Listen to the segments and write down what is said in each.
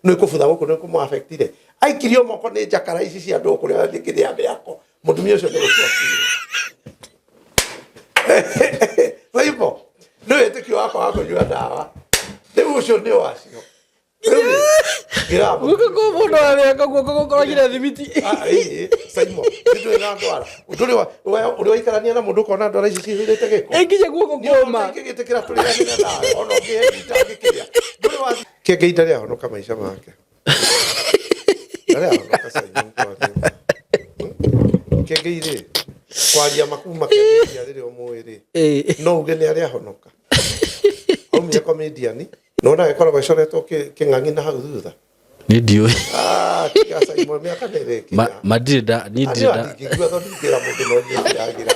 no ikubutha guku no kumu affectire aikirio moko ni jakara ici cia ndu kuria ndikire ya yako mutumia ucio ni gutua Saibo no etikio wako wako jua dawa ni ucio ni wacio Guko ko ndo weka guko ko gira thimiti. Saibo ndio ngandwara uri ikarania na mundu kona ndwara ici cihirite giko engije guko koma ngigitikira turi na dawa ono ngigitangikiria nduri wa kenge indari ahonoka maisha make ndari ahonoka Saibo kenge ire kwaria makuma kenge ire omwiri no uge ni ari ahonoka omia comedian no na ekora bacoretwo king'ang'i na hau thutha ni ndio tiga Saibo miaka nereki madida ni dida ngigua tho ndikira mundu no ni yagira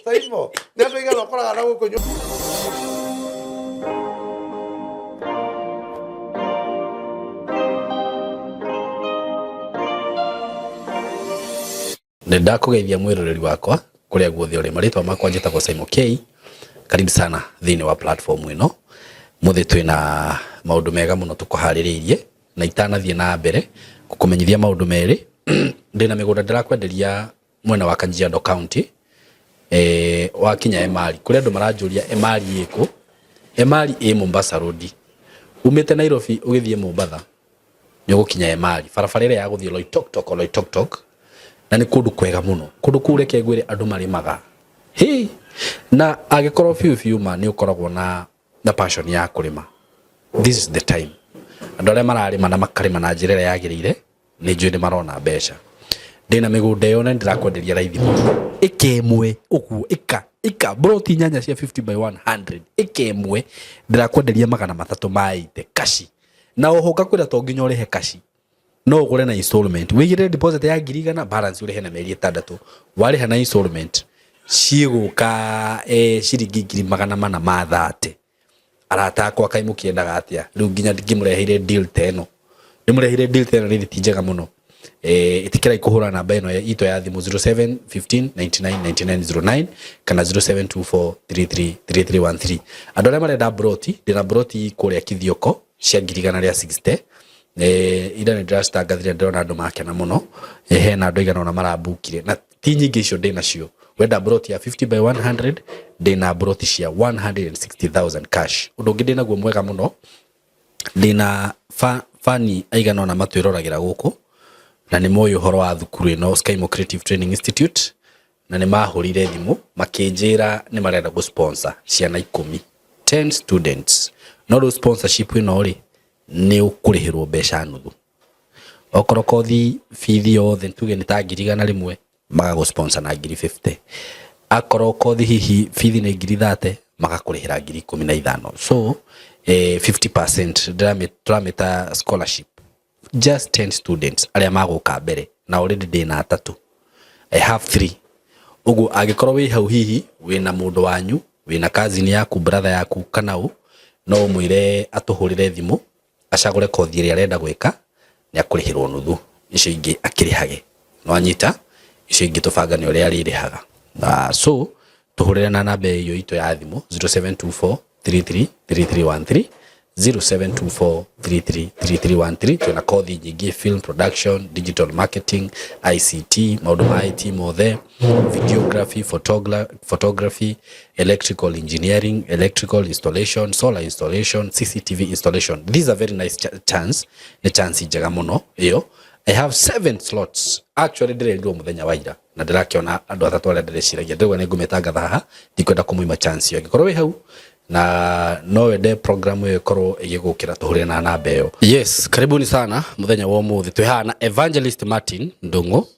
Saibo nä andå igana å koraga na gå kå nä ndakå geithia mwä rå rä ri wakwa kå rä a guothe å rä marĩtwa makwa njätagwo Simon K. Karibu sana thĩinĩ wa platform ĩno må thä twä na maå ndå mega må no tå kå harä rä irie na itanathiä na mbere gå kå menyithia maå ndå merä ndä na mä gå nda ndä rakwenderia mwena wa Kajiado County wa kinya Emali kuri andu maranjuria Emali iko Emali Mombasa Road umite Nairobi ugithie Mombasa ni gukinya Emali barabara ire ya guthie Loitoktok na ni kundu kwega muno kundu kureke gwire andu marimaga na agikorwo fiu ma ni ukoragwo na passion ya kurima. This is the time andu aria mararima na makarima na njira ĩrĩa yagĩrĩire ni njui ni marona mbeca ndina migunda yo na ndirakwenderia raithi ikemwe uguo ika broti nyanya cia 50 by 100 ikemwe ndirakwenderia magana matatu maite kashi na ohoka kwira to nginya urihe kashi no ugure na installment wigire deposit ya 100 balance urihe na meri 6 wariha na installment ciguka ciringi 400 ma 30 arata akwa kaimukiendaga atia riu nginya ngimurehire deal teno ndimurehire deal teno ni tinjega muno itikira ikuhura namba ino ito ya thimu 0715999909 kana 0724333313 andu aria marenda broti ndina broti kuria Kithioko cia 160 ida ni drastangathire ndona andu makena muno hena andu igana ona marabukire na ti nyingi icio ndina cio wenda broti ya 50 by 100 ndina broti cia 160,000 cash undu ungi ndina guo mwega muno ndina fani aigana ona matwirораgira guku na ni moyo horo wa thukuru ino Skymo Creative Training Institute na ni mahurire thimu makinjira ni marenda go sponsor ciana 10 students no do sponsorship ino ri ni ukurihirwo mbeca nuthu okoro kothi fithi yothe tuge ni ta 100 maga go sponsor na 50 akoro kothi hihi fithi ni 30 maga kurihira 15 so 50% drameta scholarship just 10 students aria maguka mbere na already ndina 3 I have 3 ugu agikorwo wi hau hihi wina mundu wanyu wina cousin yaku brother yaku kana u no mwire atuhurire thimu acagure kothi iri arenda gwika ni akurihirwo nuthu icio ingi akirihage no anyita icio ingi tubanga ni uria aririhaga so tuhurire na namba iyo ito ya thimu 0724333313 0724333313 tuna kothi nyingi film production, digital marketing, ICT, maundu ma IT mothe, videography, photography, electrical engineering, electrical installation, solar installation, CCTV installation. These are very nice chance. Ni chance njega muno iyo. I have 7 slots. Actually dire ndio muthenya waira na ndirakiona andu athatu aria ndiriciragia ndigwa ni ngumetangatha haha ndikwenda kumuima chance yo gikorwo wi hau na no wende program yo ikorwo igigukira tuhurire na namba iyo. Yes, karibuni sana muthenya wa umuthi twihana Evangelist Martin Ndungu.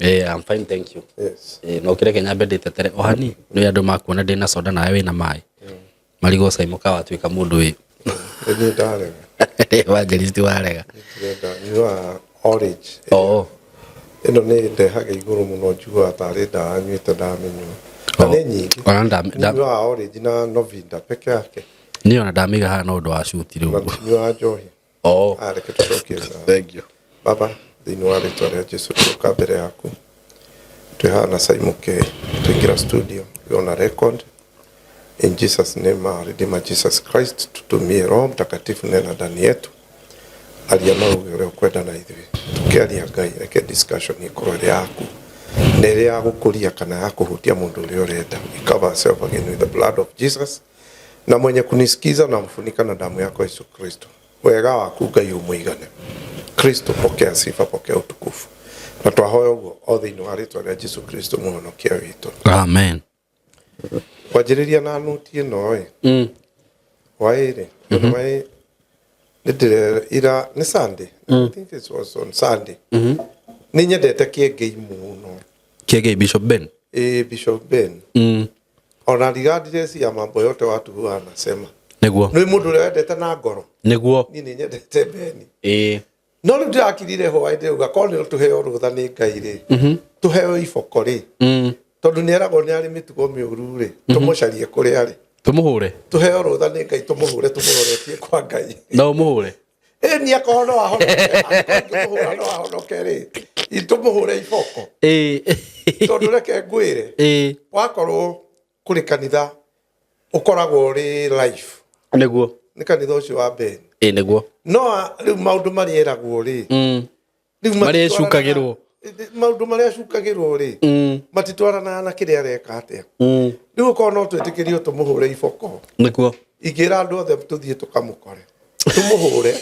I'm fine, thank you. Yes. No kireke nyambe nditetere ohani no andu makuona ndina soda nawe wina mai marigo Saimoka watwika mundu wi ni darega Evangelist warega you are orange ino ni ndehaga iguru muno njugua tari nda nyuite ndamenywo ni nyingi ni wa orange na Novinda peke yake ni ona ndamiga ha no ndo wa shoot riu ni wa njohi areke tutokie thank you baba thini wa ritwa ria Jesu tuka mbere yaku twihana Simon K tuingira studio We're on a record. In Jesus name, our Redeemer Jesus Christ, tutumie Roho Mtakatifu nena ndani yetu aria maugire kwenda na ithuĩ tukiaria Ngai reke discussion ikorwo ĩrĩ yaku na ĩrĩ ya gũkũria kana ya kũhutia mũndũ ũrĩa ũrenda. We cover ourselves again with the blood of Jesus, na mwenye kunisikiza na mfunika na damu yako Yesu Kristo. Wega waku Ngai ũmũigane. Kristo pokea sifa, pokea utukufu, na twahoya ũguo o thĩinĩ wa rĩĩtwa rĩa Jesu Kristo mũhonokia witũ, amen. Wajiriria na nuti ĩno waĩrĩ waĩ ira ni Sunday. I think it was on Sunday. Ni nyendete Kiengei muno. Kiengei Bishop Ben. Bishop Ben. Ona rigardire ya mambo yote watu huwa anasema. Niguo. Ni mundu ule wendete na ngoro. Niguo. Ni nyendete Ben. No ri ndakirire ho waide ugakoni tuheo rutha ni Ngai ri. Tuheo iboko ri. Tondu ni eragwo ni ari mitugo miuru ri. Tumucarie kuri ari. Tumuhure. Tuheo rutha ni Ngai tumuhure tumuroretie kwa Ngai. Na umuhure. Ni akono ahono. Tumuhure no ahono keri. Itumuhure iboko. Tondu reke ngwire. Wakorwo kuri kanitha ukoragwo ri life. Niguo. Ni kanitha ucio wa Ben. Niguo. No riu maundu mari eragwo ri. Riu mari cukagirwo. Maundu mari cukagirwo ri. Matitwarana na kiria areka atia. Riu ko no twitikirio tumuhure iboko. Niguo. Igira andu othe tuthie tukamukore. Tumuhure.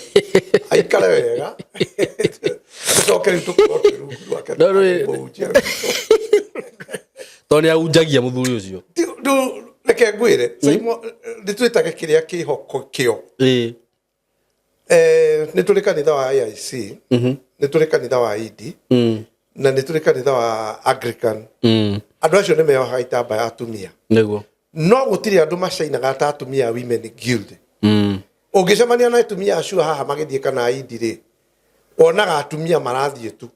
Aikare wega. Tucoke tukoroke rungu rwake. Toni aunjagia muthuri ucio. Ndu reke ngwire. Nitwitage kiria kihoko kio. Nĩ tũrĩ kanitha wa AIC, nĩ tũrĩ kanitha wa ED, na nĩ tũrĩ kanitha wa Anglican. Andũ acio nĩ meohaga itambaya atumia. Nĩguo. No gũtirĩ andũ macainaga ta atumia Women Guild. Ũngĩcemania na atumia acio haha magĩthiĩ kana ED rĩ, wonaga atumia marathiĩ tu.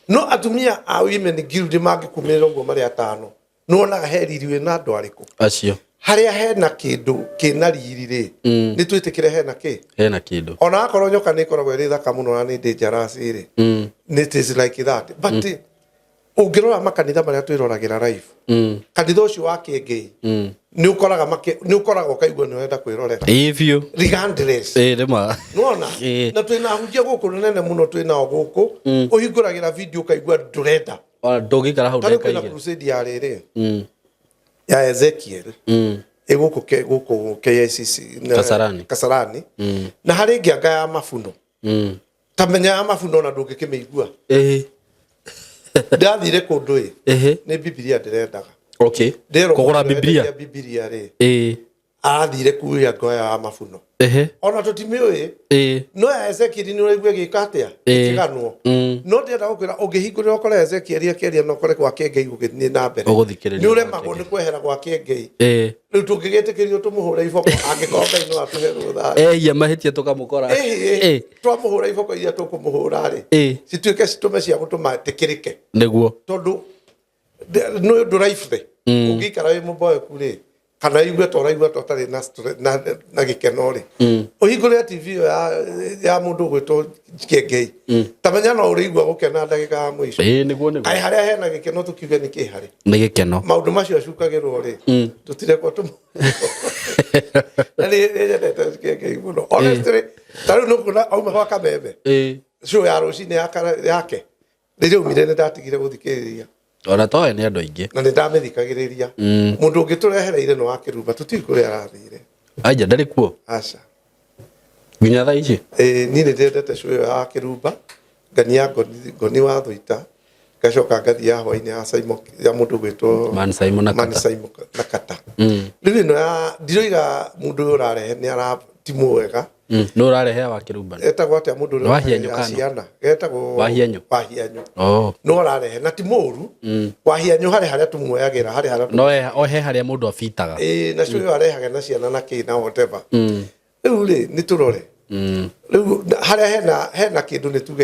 No atumia a Women Guild mangĩkumĩrĩra ũguo marĩ atano, nĩ wonaga he riri wĩna andũ arĩkũ. Acio. Haria hena kindu kina riri ri ni twitikire hena ki hena kindu ona akorwo nyoka ni koragwo iri thaka muno na ni dangerous ri ni it is like that but ungirora makanitha maria twirораgira live kanitha ucio wa Kiengei ni ukoraga ukaigua ni wenda kwirorera ifio regardless rima nona na twina hujia guku nene muno twina guku uhinguragira video ukaigua ndurenda ndugikara hau ndeka igire crusade ya riri ya Ezekiel guku KICC Kasarani na hari ngianga ya mafuno tamenya ya mafuno na ndungikimigua ndathire kundu ni Biblia ndirendaga kugura Biblia ri athire kuya ngoya ya mafuno ona tutimiwe no ya Ezekiel ni uraigua gikatia kiganwo no ndenda gukwira ungihingurira ukore Ezekiel akeria no kore kwa Kiengei gugithie na mbere ni uremagwo ni kwehera kwa Kiengei riu tungigitikirio tumuhure iboko angikomba ino atuhe rutha ya mahitia tukamukora twamuhura iboko iria tukumuhura ri cituike citume cia gutuma tikirike niguo tondu no nduraife ungikara wi muboeku ri kana igwe toraigwa totari na gikeno ri uhingure TV ya mundu gwitwo Kiengei tamenya no urigwa gukena ndagika ya mwisho niguo ai haria hena gikeno tukiuge ni kihari ni gikeno maundu macio acukagirwo ri tutirekwo tu ni ndete Kiengei muno honestly taru no kuna auma kwa Kamembe show ya rucini yake riu mire ni ndatigire guthikiriria ona toe ni andu aingi na ni ndamithikagiriria mundu ungiturehereire no Kirumba tutikuri arathire aja ndari kuo aca nginya thaa ici ni ndendete show ya Kirumba ngania ngoni wa Thuita gacoka ngathi ya hwaini ya Simon ya mundu gwitwo Man Simon na kata riu no ya ndiroiga mundu urarehe ni aratimu wega no urarehe wa Kirumba etagwo atia mundu wahianyukana etagwo wahianyu no urarehe na ti muru wahianyu haria tumuoyagira haria no ohe haria mundu afitaga na cio arehaga na ciana na kina whatever riu ri ni turore riu haria hena kindu ni tuge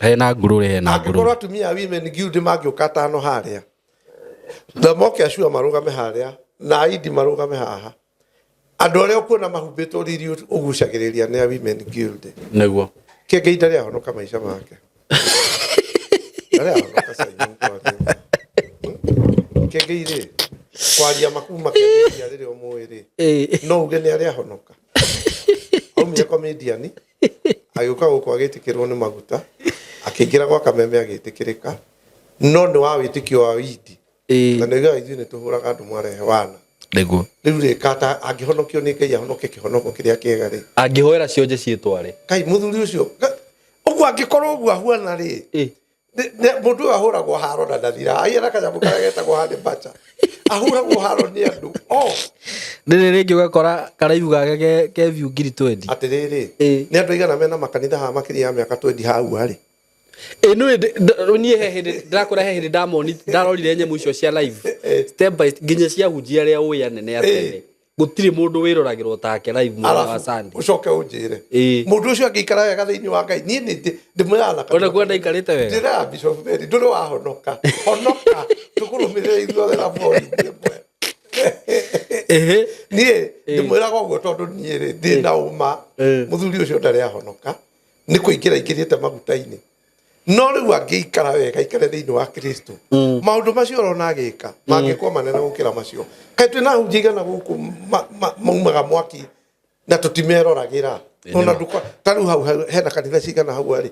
hena ngurure hena ngurure akoro atumia Women Guild magiuka tano haria na moke acio marugame haria na idi marugame haha andu aria ukuona mahumbitwo riri ugucagiriria ni Women Guild niguo Kiengei ndari ahonoka maisha make ndari ahonoka Kiengei ri kwaria makuma kĩambĩrĩria rĩrĩa ũmũĩ-rĩ no uge nĩ arĩa honoka aumire comedian agĩũka gũkũ agĩtĩkĩrwo nĩ maguta akĩingĩra gwa Kameme agĩtĩkĩrĩka no nĩ wa wĩtĩkio wa windi na nĩguo ithuĩ nĩ tũhũraga andũ mwarehe wana nĩguo rĩu rĩ kata angĩhonokio nĩ Ngai ahonoke kĩhonoko kĩrĩa kĩega rĩ angĩhoera cionje ciĩtware Kai mũthuri ũcio ũguo angĩkorwo ũguo ahuana rĩ mũndũ ũyũ ahũragwo haro na ndathira aiera kanyamũ karĩa getagwo handĩ mbaca ahũragwo haro nĩ andũ rĩrĩ rĩngĩ ũgakora karaihu gake ke view ngiri 20 atĩrĩrĩ nĩ andũ aigana mena makanitha haha makĩria ya mĩaka 20 hau harĩ niĩ he hĩndĩ ndakora he hĩndĩ ndamoni ndarorire nyamũ icio cia live step by nginya cia hunjia arĩa ũĩ anene atene gũtirĩ mũndũ wĩroragĩrwo take live mũthenya wa Sunday ũcoke ũnjĩre mũndũ ũcio angĩikara wega thĩinĩ wa Ngai niĩ nĩ ndĩmwĩraga ona kwenda ikarĩte wega ndĩrera Bishop Mary ndũrĩ wahonoka honoka tũkũrũmĩrĩre ithuothe na bori-inĩ ĩmwe niĩ ndĩmwĩraga ũguo tondũ niĩ ndĩ na ũma mũthuri ũcio ndarĩ ahonoka nĩ kũingĩra ingĩrĩte maguta-inĩ no rĩu angĩikara wega ikare thĩinĩ wa Kristo maũndũ macio ũrona agĩka mangĩkorwo manene gũkĩra macio kaĩ twĩna hunjia igana gũkũ maumaga mwaki na tũtimeroragĩra ona tarĩu hau hena kanitha cigana hau arĩ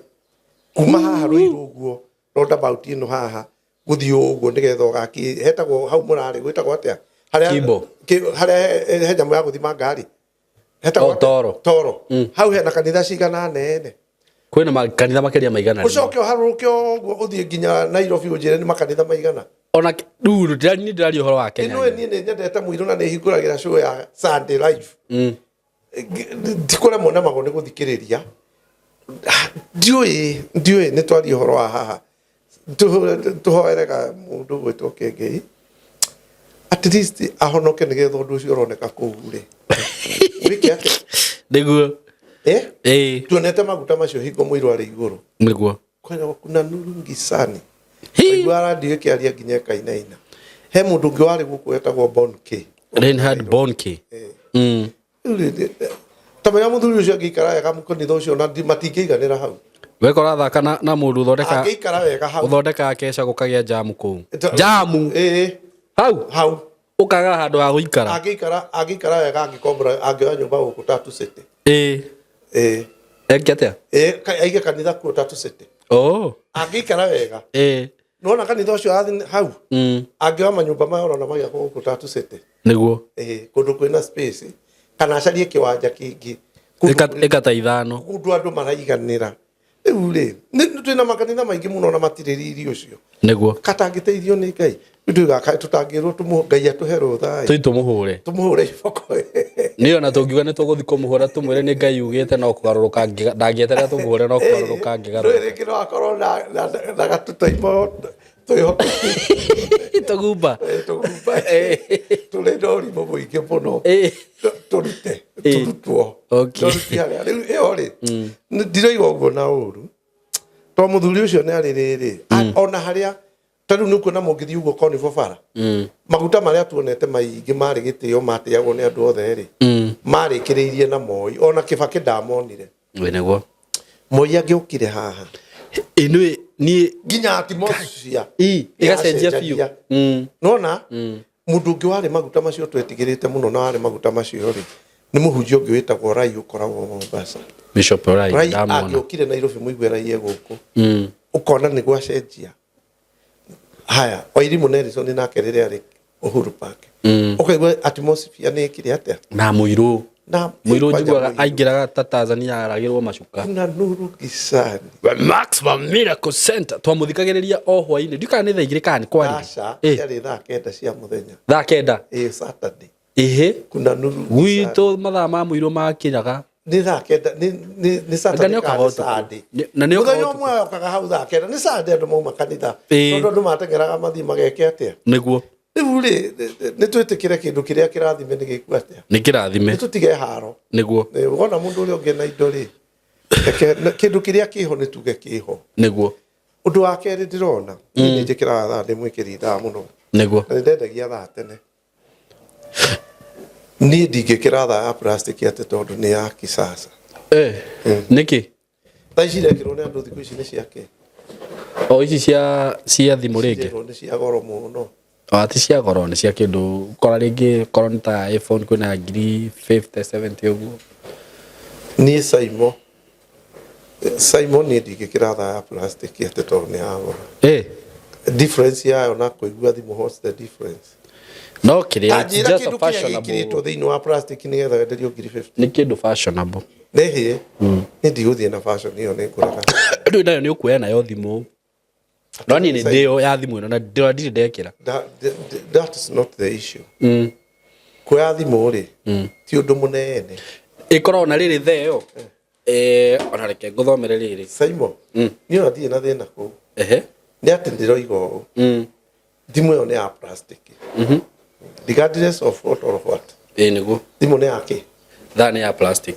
kuma haha Rũirũ ũguo roundabout ĩno haha gũthiĩ ũguo nĩgetha ũgaki hetagwo hau mũrarĩ gwĩtagwo atĩa harĩa he nyamũ ya gũthima ngari hetagwo Toro hau hena kanitha cigana nene kwĩna makanitha makĩria maigana ucoke ũharũrũke ũguo ũthiĩ nginya Nairobi ũnjĩre nĩ makanitha maigana ona nduru ndĩraria ũhoro wa Kenya niĩ nĩ nyendete mũirũ na nĩ hingũragĩra show ya Sunday live ndikũremwo na mago nĩ gũthikĩrĩria ndiũĩ nĩ twaria ũhoro wa haha tũhoerega mũndũ gwĩtwo Kĩengei at least ahonoke nĩgetha ũndũ ũcio ũroneka kũu rĩ wĩke atĩa nĩguo tuonete maguta macio hingo mũirũ arĩ igũrũ nĩguo kuna Nuru Ngisani aigua radio ĩkĩaria nginya ĩkainaina he mũndũ ũngĩ warĩ gũkũ wetagwo Bonke Reinhard Bonke tamenya mũthuri ũcio angĩikara wega mũkanitha ũcio na matingĩiganĩra hau wekora thaka na mũndũ ũthondeka angĩikara wega hau ũthondeka keca gũkagĩa jamu kũu jamu hau ũkaga handũ ha gũikara angĩikara wega angĩkombora angĩoya nyũmba gũkũ Tatu City ekĩte aige kanitha kuo Tatu City angĩikara wega nona kanitha ũcio athi hau angĩoya manyũmba maya ũrona magĩakwo gũkũ Tatu City nĩguo kũndũ kwĩna space kana acarie kĩwanja kĩngĩ ĩkata ithano kũndũ andũ maraiganĩra rĩu rĩ twĩna makanitha maingĩ mũno na matirĩ riri ũcio nĩguo katangĩteithio nĩ Ngai tũtangĩrwo Ngai atũhe rũtha tũmũhũre iboko nĩ ona tũngiuga nĩ tũgũthiĩ kũmũhũra tũmwĩre nĩ Ngai ugĩte no kũgarũrũka ndangĩeterera tũmũhũre no kũgarũrũka angĩgarũrũka rĩngĩ no akorwo na gatũtaimo twĩhoke tũgumba tũrĩ na ũrimũ mũingĩ mũno tũrutwo rĩu ĩyo rĩ ndiroiga ũguo na ũru tondũ mũthuri ũcio nĩ arĩ rĩrĩ ona harĩa tarĩu nĩ kuona mũngĩthiĩ ũguo Carnival bara maguta marĩa tuonete maingĩ marĩ gĩtĩo matĩagwo nĩ andũ othe rĩ marĩkĩrĩirie na Moi ona Kĩbakĩ ndamonire nĩguo Moi angĩũkire haha niĩ nginya atmosphere ĩgacenjia biũ nona mũndũ ũngĩ warĩ maguta macio twetigĩrĩte mũno na warĩ maguta macio rĩ nĩ mũhunjia ũngĩ wĩtagwo Rai ũkoragwo Mombasa Bishop Rai angĩũkire Nairobi mũigwe Rai gũkũ ũkona nĩ gwacenjia haya Wairimu Nelson nake rĩrĩa arĩ Uhuru Park ũkaigua atmosphere nĩ ĩkire atĩa na mũirũ njiguaga aingĩraga ta Tanzania aragĩrwo macuka na Nuru Ngisani Maximum Miracle Center twamũthikagĩrĩria o hwainĩ ndiũĩ kana nĩ thaa igĩrĩ kana nĩ kwarĩ yarĩ thaa 9 cia mũthenya thaa 9 Saturday kuna Nuru gwitũ mathaa ma mũirũ makĩraga nĩ thaa 9 nĩ Saturday na nĩ mũthenya ũmwe okaga hau thaa 9 nĩ Saturday andũ mauma kanitha tondũ andũ matengeraga mathiĩ mageke atĩa nĩguo rĩu rĩ nĩ twĩtĩkĩre kĩndũ kĩrĩa kĩrathime nĩ gĩkua atĩa nĩ kĩrathime nĩ tũtige haro nĩguo wona mũndũ ũrĩa ũngĩ na indo rĩ kĩndũ kĩrĩa kĩho nĩ tuge kĩho nĩguo ũndũ wa kerĩ ndĩrona nĩ njĩkĩraga thaa ndĩmwĩkĩri thaa mũno nĩguo na ndendagia thaa tene niĩ ndingĩkĩra thaa ya plastic atĩ tondũ nĩ ya kisasa nĩkĩ thaa ici irekĩrwo nĩ andũ thikũ ici nĩ ciake o ici cia thimũ rĩngĩ nĩ cia goro mũno ati cia goro ni cia kindu kora ringi koroni ta iPhone kuna ngiri 50 70 uguo ni Simon ni ndigikira tha ya plastic ate to ni agora difference yayo na kuigua thimu what's the difference no kiria just a fashionable to thini wa plastic ni getha enderio ngiri 50 ni kindu fashionable nehi ni ndiguthie na fashion hiyo ni nguraga ndu nayo ni ukuya nayo thimu no ni ndio ya thimu ino na ndio ndiri ndekira that is not the issue kuya thimu ri ti undu munene ikoro na riri theo ona reke nguthomere riri Simon ni ona thie na thina ku ni ati ndiroigo thimu yo ni ya plastic regardless of what or what niguo thimu ni yake thani ya plastic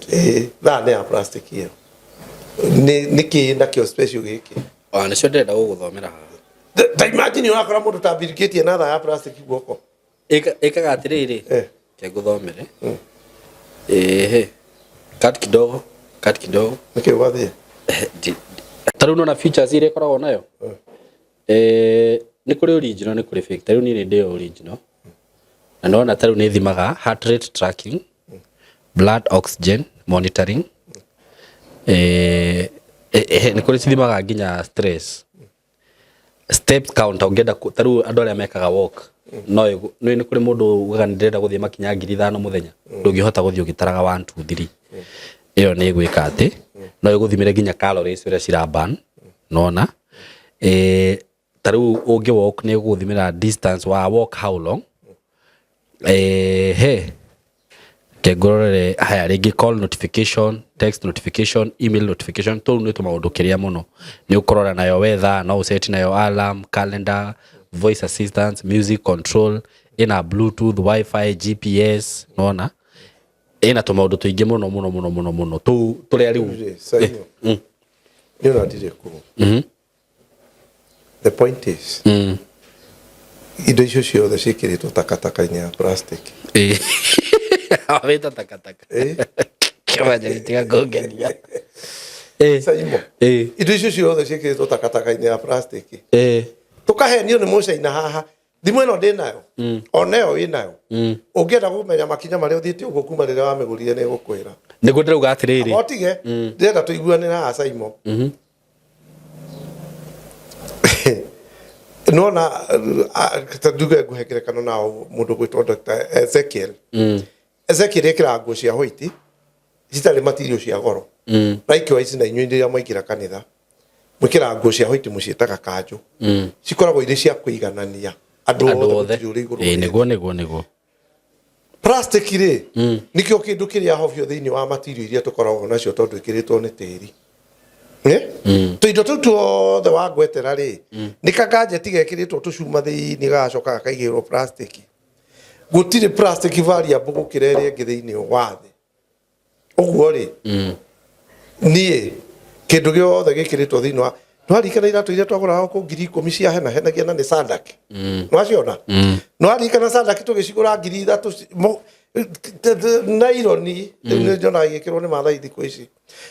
thani ya plastic hiyo ni ki ndakio special giki ni cio ndenda guguthomera ta imagine wakora mundu ta birigeti na tha ya plastic guoko ikaga atiriri ke nguthomere kat kidogo okay wathi taru no na features ile koragwo nayo ni kuri original ni kuri fake taru ni ndio original na naona taru ni thimaga heart rate tracking blood oxygen monitoring ni kuri thimaga nginya stress step count ungenda taru andu aria mekaga walk no ni kuri mundu ugaga ndirenda guthie makinya 5,000 muthenya ndungihota guthie ugitaraga 1 2 3 iyo ni gwika ati no iguthimire nginya calories uria cira burn nona taru ungi walk ni guthimira distance wa walk how long kegorore haya ringi call notification text notification email notification to ni maundu kiria muno ni ukorora nayo weather no set nayo alarm calendar voice assistance music control ina bluetooth wifi gps nona ina to maundu tuingi muno tu turia riu ni ona ndire ku the point is indo icio ciothe cikiritwo takataka-ini ya plastic aweta takataka kamaja nitiga gongenia Simon indo icio ciothe cikiritwo takataka-ini ya plastic tukahenio ni mucaina haha thimu ino ndinayo onayo inayo ungienda kumenya makinya maria uthiite uguo kuma riria wamigurire ni gukwira niguo ndiruga atiriri otige ndirenda tuiguanira ha Simon nona nduge nguhengerekano nao mundu gwitwo Dr. Ezekiel ekira nguo cia white citari material cia goro likewise na inyuĩ ndiria mwaingĩra kanitha mwikira nguo cia white muciĩtaga kanjũ cikoragwo irĩ cia kũiganania andũ othe niguo plastic ri nikio kindu kiria hofio thiini wa material iria tukoragwo nacio tondu ikiritwo ni tĩri tuindo tu tuothe wa gwetera ri ni kagajeti gekiritwo tucuma thiini gacoka kaigirwo plastic gutire plastic variable gukira iri ingi thiini wa thi uguo ri nie kindu giothe gikiritwo thiini wa nwarikana iratu iria twagura ko 10,000 cia henagia na ni Sadak nwaciona nwarikana Sadak tugicigura 3,000 naironi ni jona igikirwo ni mathai thiku ici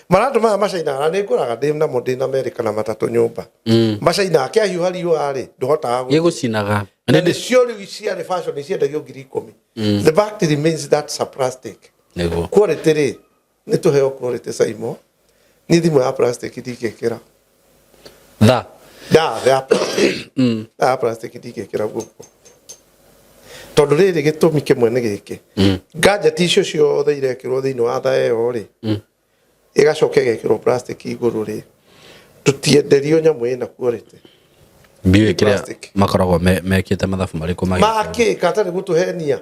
maratu maya macaina ni nguraga ndina mundi na America na matatu nyumba macaina akiahiu hariu ari nduhotaga gigucinaga and surely cia fashion ciendagio 10,000 the fact remains that plastic nego quality ri ni tuheo quality Simon ni thimu ya plastic ndikekira plastic ndikekira guko tondu riri gitumi kimwe ni giki gadget icio ciothe irekirwo thiini wa tha iyo ri igacoka igekirwo plastic iguru ri tutienderio nyamu ina quality biwe kiria makoragwo mekite mathabu mariku maki katari gutuhenia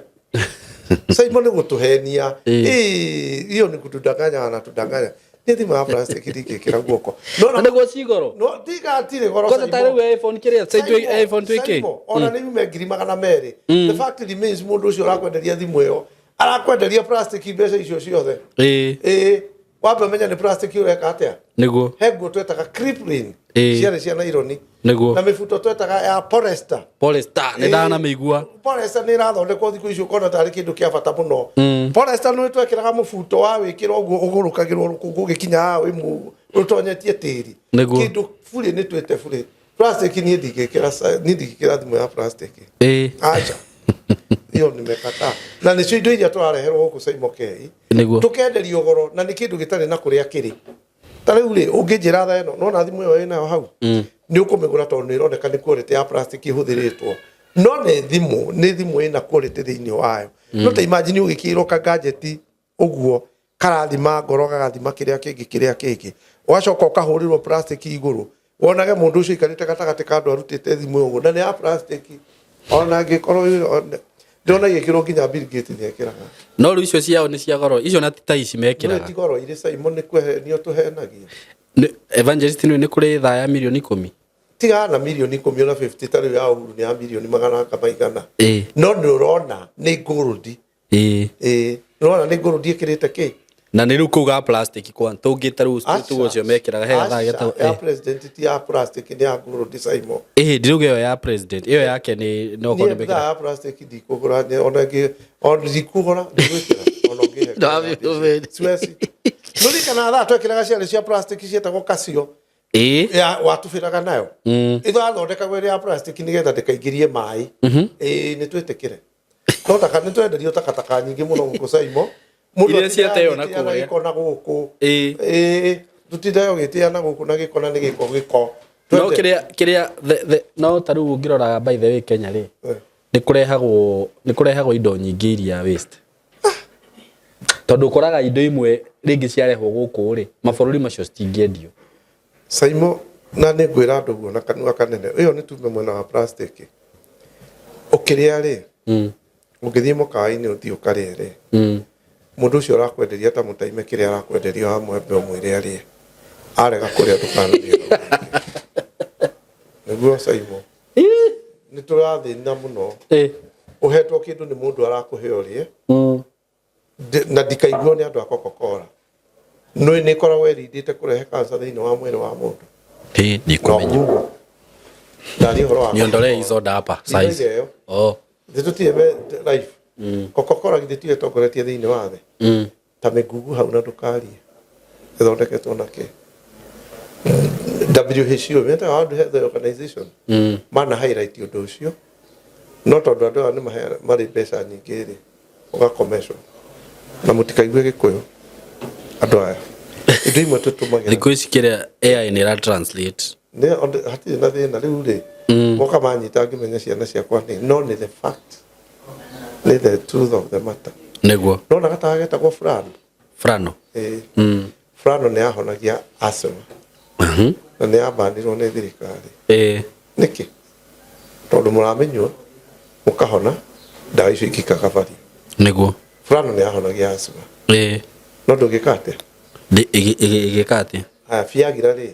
Simon ni gutuhenia iyo ni kutudanganya na tudanganya ni thimu ya plastic ndikekira guko no nego cigoro no tigatire goro kwanza tare iPhone kiria sai iPhone 2K ona ni ngiri magana meri the fact remains mundu ucio arakwenderia thimu iyo arakwenderia plastic mbeca icio ciothe wambe menya ni plastic ureka atia niguo hego twetaga crippling ciare cia naironi niguo na mifuto twetaga ya polyester ni ndana meigua polyester ni rathondekwo thiku icio kona tari kindu kia bata muno polyester no twekiraga mufuto wa wikira uguo ugurukagirwo rukungu gikinya wimu rutonyetie tiri kindu furi ni twete furi plastic ni ndingikira thimu ya plastic acha iyo nimekata na ni cio indo iria turareherwo guku Saimo Kei tukenderio goro na ni kindu gitari na kuria kiri tariu ri ungijira tha eno no na thimu iyo ina hau ni ukumigura tondu ni ironeka ni quality ya plastic ihuthiritwo no ni thimu ina quality thiini wayo no ta imagine ugikirwo ka gadget uguo karathima ngoro gagathima kiria kingi wacoka ukahurirwo plastic iguru wonage mundu ucio ikarite gatagati ka andu arutite thimu uguo na ni ya plastic ona ngikorwo ndona igikirwo nginya Bill Gates ni ekiraga no ru icio ciao ni cia goro icio na ta ici mekiraga ti goro ire Saimo ni kwehenio tuhenagia Evangelist ni kuri tha ya milioni 10 tiga na milioni 10 na 50 tari ya uhuru ni ya milioni magana kamaigana no ndurona ni gold no ni gold ikirite ki na ni ruku ga plastic kwa tungita ru tu cio mekiraga he tha geta ya president ti ya plastic ni ya gold Saimo ndiruge yo ya president iyo yake ni no ko mekira ya plastic di kugura ni onage on zikugura ndwikira onoge swesi nuri kana tha twekiraga ciale cia plastic cietagwo Casio ya watubiraga nayo itho athondeka gwe ya plastic ni getha ndikaingirie mai ni twetekire no taka ni twenderio takataka nyingi muno guku Saimo ile ciateo na kuya gikona guku tutidayo gitiana guku na gikona ni giko no kiria no taru ungirora by the way Kenya ri ni kurehagwo indo nyingi iria waste tondu koraga indo imwe ringi ciarehwo guku ri mabururi macio citingiendio Saimo na ni gwira andu guo na kanua kanene iyo ni tume mwena wa plastic ukiria ri ungithie mukaini uthi ukaria ri mundu ucio arakwenderia ta mutaime kiria arakwenderia hamwe mbe mwire ari arega kuria tukanathie niguo Saimo ni turathina muno uhetwo kindu ni mundu arakuhe urie na ndikaiguo ni andu a Coca-Cola no ni koragwo erindite kurehe cancer thiini wa mwiri wa mundu ni kumenya ndari horo wa niondole isoda hapa size thitutie life Coca-Cola githitire tokoretie thiini wa thi ta migugu hau na ndukari ithondeketwo na ki WHO mental health organization mana highlight undu ucio no tondu andu ni mari pesa nyingi ri ugakomeshwo na mutikaigue gikuyu andu aya indo imwe tutumagira thikũ ici kĩrĩa AI nĩ ĩra translate ne hatirĩ na thĩna rĩu rĩ moka manyita ngĩmenya ciana ciakwa nĩ no nĩ the fact nĩ the truth of the matter nĩguo ndona gataga getagwo Frano Frano nĩ ahonagia asthma na nĩ abandirwo nĩ thirikari nĩkĩ tondũ mũramenywo mũkahona ndawa icio ikikaga bari nĩguo Frano nĩ ahonagia asthma no ndũngĩka atĩa igĩka atĩa Viagra rĩ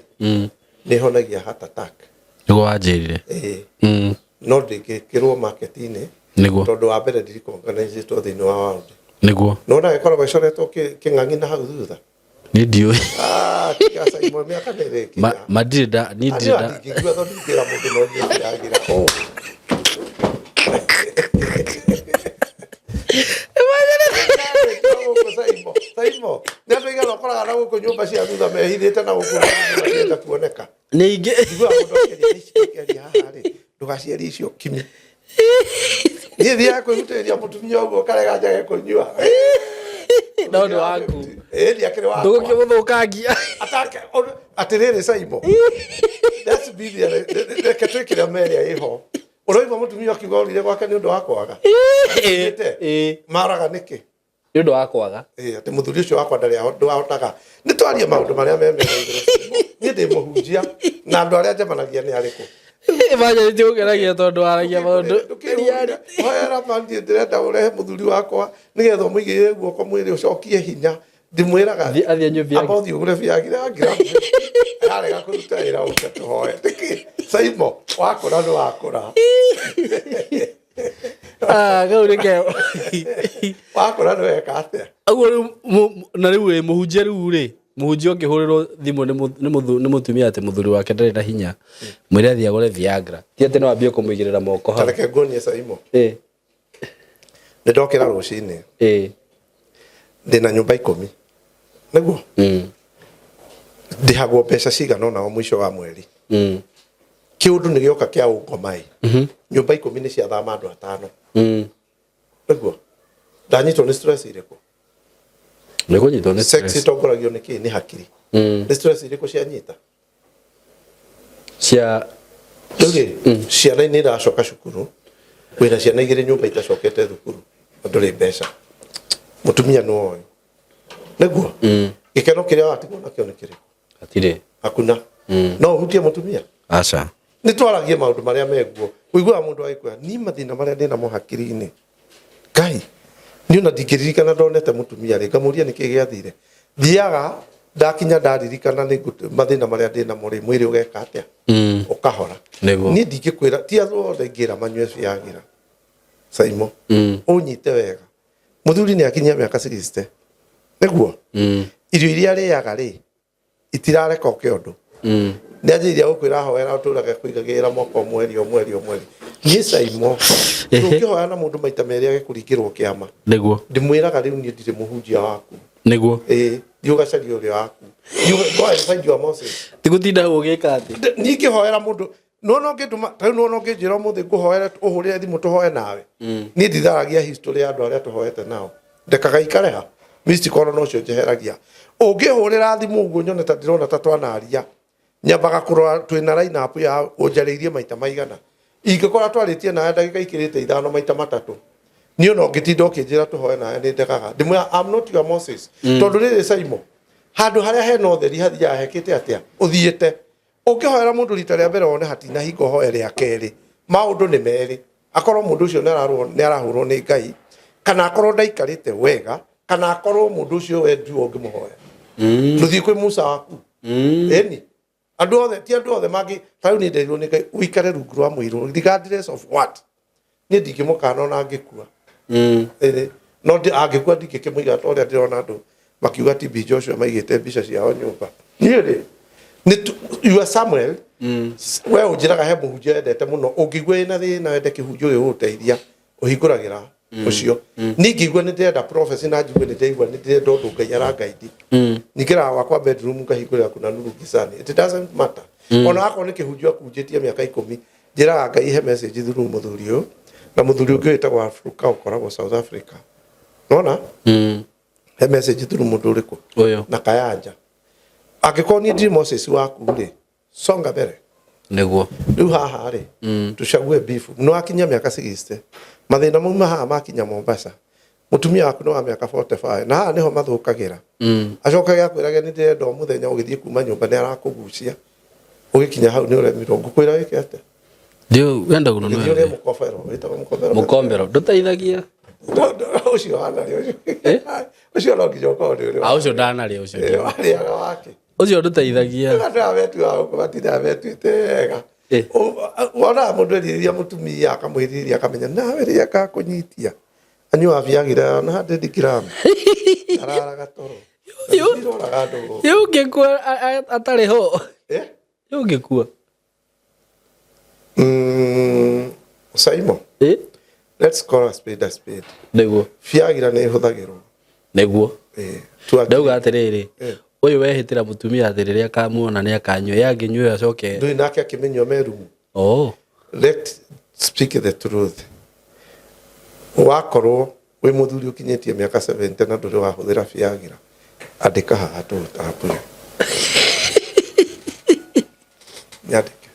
nĩ honagia heart attack nĩguo wanjĩrire no ndĩngĩkĩrwo market-inĩ nĩguo tondũ wa mbere ndirikonganĩcĩtwo thĩinĩ wa world nĩguo no ndagĩkoragwo icoretwo kĩng'ang'i na hau thutha nĩ ndiũĩ tiga Saimo mĩaka nĩ ĩrĩkinya ndirĩ ndingĩigua tondũ ndingĩra mũndũ no niĩ Viagra Saimo nĩ andũ aigana ũkoraga na gũkũ nyũmba cia thutha mehithĩte na gũkũ nĩenda kuoneka ningĩ njiguaga mũndũ akĩria haha rĩ ndũgaciari icio kimi niĩ thiaga kwĩhutĩrĩria mũtumia ũguo karega njage kũnyua no nĩ waku ndiakĩrĩ wakwa ndũgũkĩmũthũkangia atĩrĩrĩ Saimo let's be there reke twĩkĩre merĩa ĩho ũroigua mũtumia akiuga ũrire gwake nĩ ũndũ wa kwaga maraga nĩkĩ nĩ ũndũ wa kwaga atĩ mũthuri ũcio wakwa ndarĩ ndahotaga nĩ twaria maũndũ marĩa memereire niĩ ndĩ mũhunjia na andũ arĩa njemanagia nĩ arĩkũ Evangelist ũgeragia tondũ waragia maũndũ hoera mandi ndĩrenda ũrehe mũthuri wakwa nĩgetha ũmũigĩrĩre guoko mwĩrĩ ũcokie hinya ndimwĩraga athiĩ anyue amba ũthiĩ ũgũre Viagra arega kũruta wĩra ũke tũhoe Saimo wakũra nĩ wakũra gau rĩke wakũra nĩ weka atĩa aguo na rĩu wĩ mũhunjia rĩu rĩ mũhunjia ũngĩhũrĩrwo thimũ nĩ mũtumia atĩ mũthuri wake ndarĩ na hinya mwĩre athiĩ agũre Viagra ti atĩ no ambie kũmũigĩrĩra moko hau tareke nguonie Saimo nĩ ndokĩra rũcinĩ ndĩna nyũmba 10 nĩguo ndĩhagwo mbeca cigana ona o mũico wa mweri kiundu ni gioka kia ungomai nyumba 10 ni cia thama andu 5 niguo ndanyitwo ni stress iriko nego nyitwo ni stress sex tongoragio ni ki ni hakiri ni stress iriko cia nyita cia ciana ni iracoka cukuru wina ciana igire nyumba itacokete thukuru nduri mbeca mutumia no oyo niguo gikeno kiria watigwo nakio ni kiriko atire hakuna no hutie mutumia aca ni twaragie maundu maria meguo kuigua mundu agikuya ni mathina maria ndina mo hakiri-ini Ngai ni ona ndingĩririkana ndonete mutumia rĩ ngamuria nĩ kĩ gĩathire thiaga ndakinya ndaririkana nĩ mathĩna marĩa ndĩna mo rĩ mwĩrĩ ũgeka atĩa ũkahora niĩ ndingĩkwĩra ti othe ingĩra manyue ciagira Saimo ũnyite wega mũthuri nĩ akinyia mĩaka 60 nĩguo irio iria arĩaga rĩ itirareka kĩondo nĩ anjĩrĩria gũkwĩra hoera ũtũraga kũigagĩrĩra moko mweri niĩ Saimo ndũngĩhoya na mũndũ maita merĩ agĩkũringĩrwo kĩama nĩguo ndĩmwĩraga rĩu niĩ ndirĩ mũhunjia waku nĩguo ndiũgacaria ũrĩa waku go and find your Moses tigũtinda ũgĩka atĩ niĩ ngĩhoera mũndũ no ngĩtũma rĩu no ngĩnjĩra mũthĩ ngũhoere ũhũrĩre thimũ tũhoe nawe niĩ nditharagia history ya andũ arĩa tũhoete nao ndekaga ikare ha missed call no cio njeheragia ũngĩhũrĩra thimũ ũguo nyone ta ndĩrona ta twanaria nyambaga kũrora twĩna line up ya ũnjarĩirie maita maigana ingĩkora twarĩtie nawe ndagĩka ikĩrĩte 5 maita 3 niĩ no ngĩtinda ũkĩnjĩra tũhoe nawe nĩ ndekaga ndĩmwĩra I'm not your Moses tondũ rĩrĩ Saimo handũ harĩa hena ũtheri hathiaga hekĩte atĩa ũthiĩte ũngĩhoera mũndũ rita rĩa mbere wone hatinahinga ũhoe rĩa kerĩ maũndũ nĩ merĩ akorwo mũndũ ũcio nĩ arahũrwo nĩ Ngai kana akorwo ndaikarĩte wega kana akorwo mũndũ ũcio we nduo ũngĩmũhoya ndũthiĩ kwĩ Musa waku eni andu othe ti andu othe mangi tau ni nderirwo ni Ngai uikare rungu rwa muiro regardless of what ni ndingimukana na ngikua no angikua ndingikimwiga ta uria ndirona andu makiuga ti Bi Joshua maigite mbica ciao nyumba niĩ ni you Samuel we unjiraga he muhunjia endete muno ungigua ina thina wende kihunjio gĩ gũteithia ũhingũragĩra ũcio ningĩigua nĩ ndĩrenda prophecy na njigua nĩ ndĩraigua nĩ ndĩrenda ũndũ Ngai aragaidi ningĩra wakwa bedroom ngahingũrĩra kuna nuru gicani it doesn't matter ona akorwo nĩ kĩhunjio akunjĩtie mĩaka 10 njĩraga Ngai he message through mũthuri ũyũ na mũthuri ũngĩ wĩtagwo Afrika ũkoragwo South Africa nona he message through mũndũ ũrĩkũ ũyũ na Kayanja angĩkorwo nĩ ndĩ Moses waku rĩ songa mbere nĩguo rĩu haha rĩ tucague beef no akinya mĩaka 60 mathĩna mauma haha makinya Mombasa mutumia waku no wa mĩaka 45 na haha niho mathũkagĩra acokaga akwĩraga nĩ ndĩrenda mũthenya ũgĩthiĩ kuma nyũmba nĩ arakũgucia ũgĩkinya hau nĩ ũremirwo ngũkwĩra wĩke atĩa ndio wenda gũno nĩ mũkobero wĩtagwo mũkombero ndũteithagia ũcio hana rĩ ũcio no nginya ũkorwo nĩ ũrĩ ũcio ndanarĩ ũcio arĩaga wake ũcio ndũteithagia ndatwa wetu wa gũbatithia wetuĩte wega wona mũndũ eriria mũtumia akamwĩriria akamenya nawe rĩrĩa akakũnyitia anyua biagira na 100 gram araraga toro yo ngĩkua atarĩ ho yo ngĩkua Saimo let's call a spade a spade nĩguo biagira nĩ hũthagĩrwo nĩguo ndauga atĩrĩrĩ ũyũ wehĩtĩra mũtumia atĩ rĩrĩa akamuona nĩ akanyua yangĩnyua acoke ndũĩ nake akĩmenywo merumu let's speak the truth wakorwo wĩ mũthuri ũkinyĩtie mĩaka 70 na ndũrĩ wahũthĩra biagira andĩka haha tũtambũre nyandĩke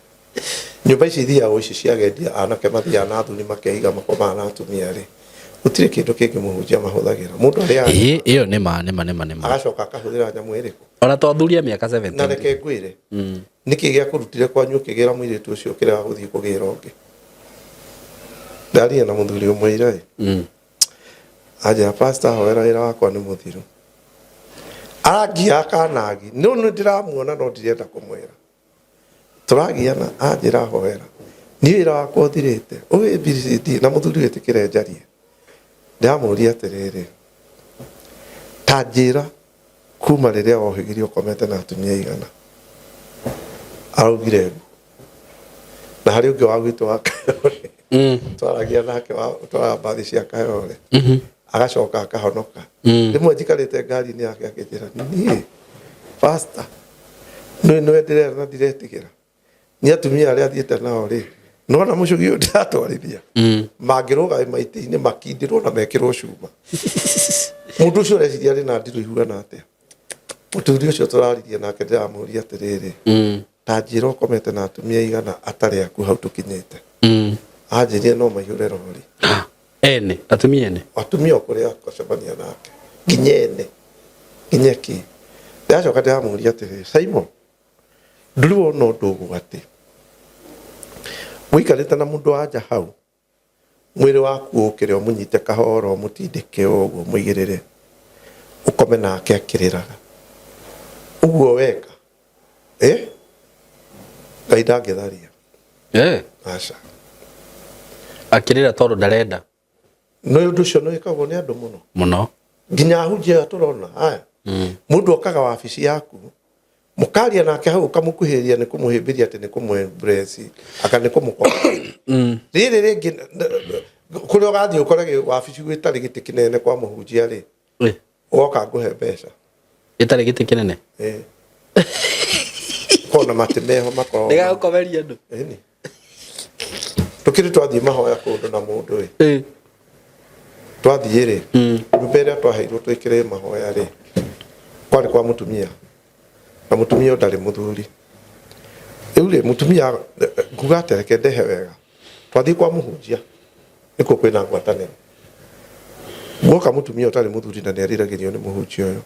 nyũmba ici ithiaga ici ciagendia anake mathiaga na athuri makeiga makomaga na atumia rĩ gũtirĩ kĩndũ kĩngĩ mũhunjia mahũthagĩra mũndũ arĩa ĩyo nĩma agacoka akahũthĩra nyamũ ĩrĩkũ ona twathuria mĩaka 70 na reke ngwĩre nĩkĩ gĩa kũrutire kwanyu ũkĩgĩra mũirĩtu ũcio ũkĩrega gũthiĩ kũgĩra ũngĩ ndaria na mũthuri ũmwe ira aja pastor hoera wĩra wakwa nĩ mũthiru arangia kanagi no ndĩramuona no ndirenda kũmwĩra tũragiana anjĩra hoera niĩ wĩra wakwa ũthirĩte ũĩ BCD na mũthuri wĩtĩkĩre njarie ndamũria atĩrĩrĩ ta njĩra kuma rĩrĩa wohĩgirio ũkomete na atumia igana araugire na harĩ ũngĩ wa gwitũ wa Kayore twaragia nake twara mbathi cia Kayore agacoka akahonoka rĩmwe njikarĩte ngari-inĩ yake akĩnjĩra niĩ pastor nĩwe ndĩrera na ndiretigĩra ni atumia aria thiete nao ri nona mucugi ndatwarithia mangiroga maiti-ini makindirwo na mekirwo cuma mundu ucio reciria ri na ndiru ihuana atia muthuri ucio turaririe nake ndiramuria atiriri ta njira ukomete na atumia igana atari aku hau tukinyite anjirie no maihũre rori ene atumia okuria akacemania nake kinyeki ndacoka ndiramuria atiriri Simon nduru no ndugu ati wikarite na mundu anja hau mwiri waku ukire umunyite kahoro umutindike uguo muigirire ukome nake akiriraga uguo weka Ngai ndangitharia aca akirira tondu ndarenda no undu ucio no ikagwo ni andu muno nginya hunjia turona haya mundu okaga wabici yaku mukaria nake hau kamukuhiria ni kumuhimbiria ati ni kumwembrace aka ni kumukwa riri ringi kuria gathi ukorage wabici gwitari giti kinene kwa muhunjia ri woka nguhe mbeca itari giti kinene kona matemeho makoro ndiga gukomeria andu ni tukiri twathie mahoya kundu na mundu twathie ri rubere twaheirwo twikire mahoya ri kwari kwa mutumia na mutumia ndari muthuri ule mutumia nguga tereke ndehe wega twathie kwa muhunjia niko kwina ngwataniro mwoka mutumia utari muthuri na nĩariragirio ni muhunjia uyu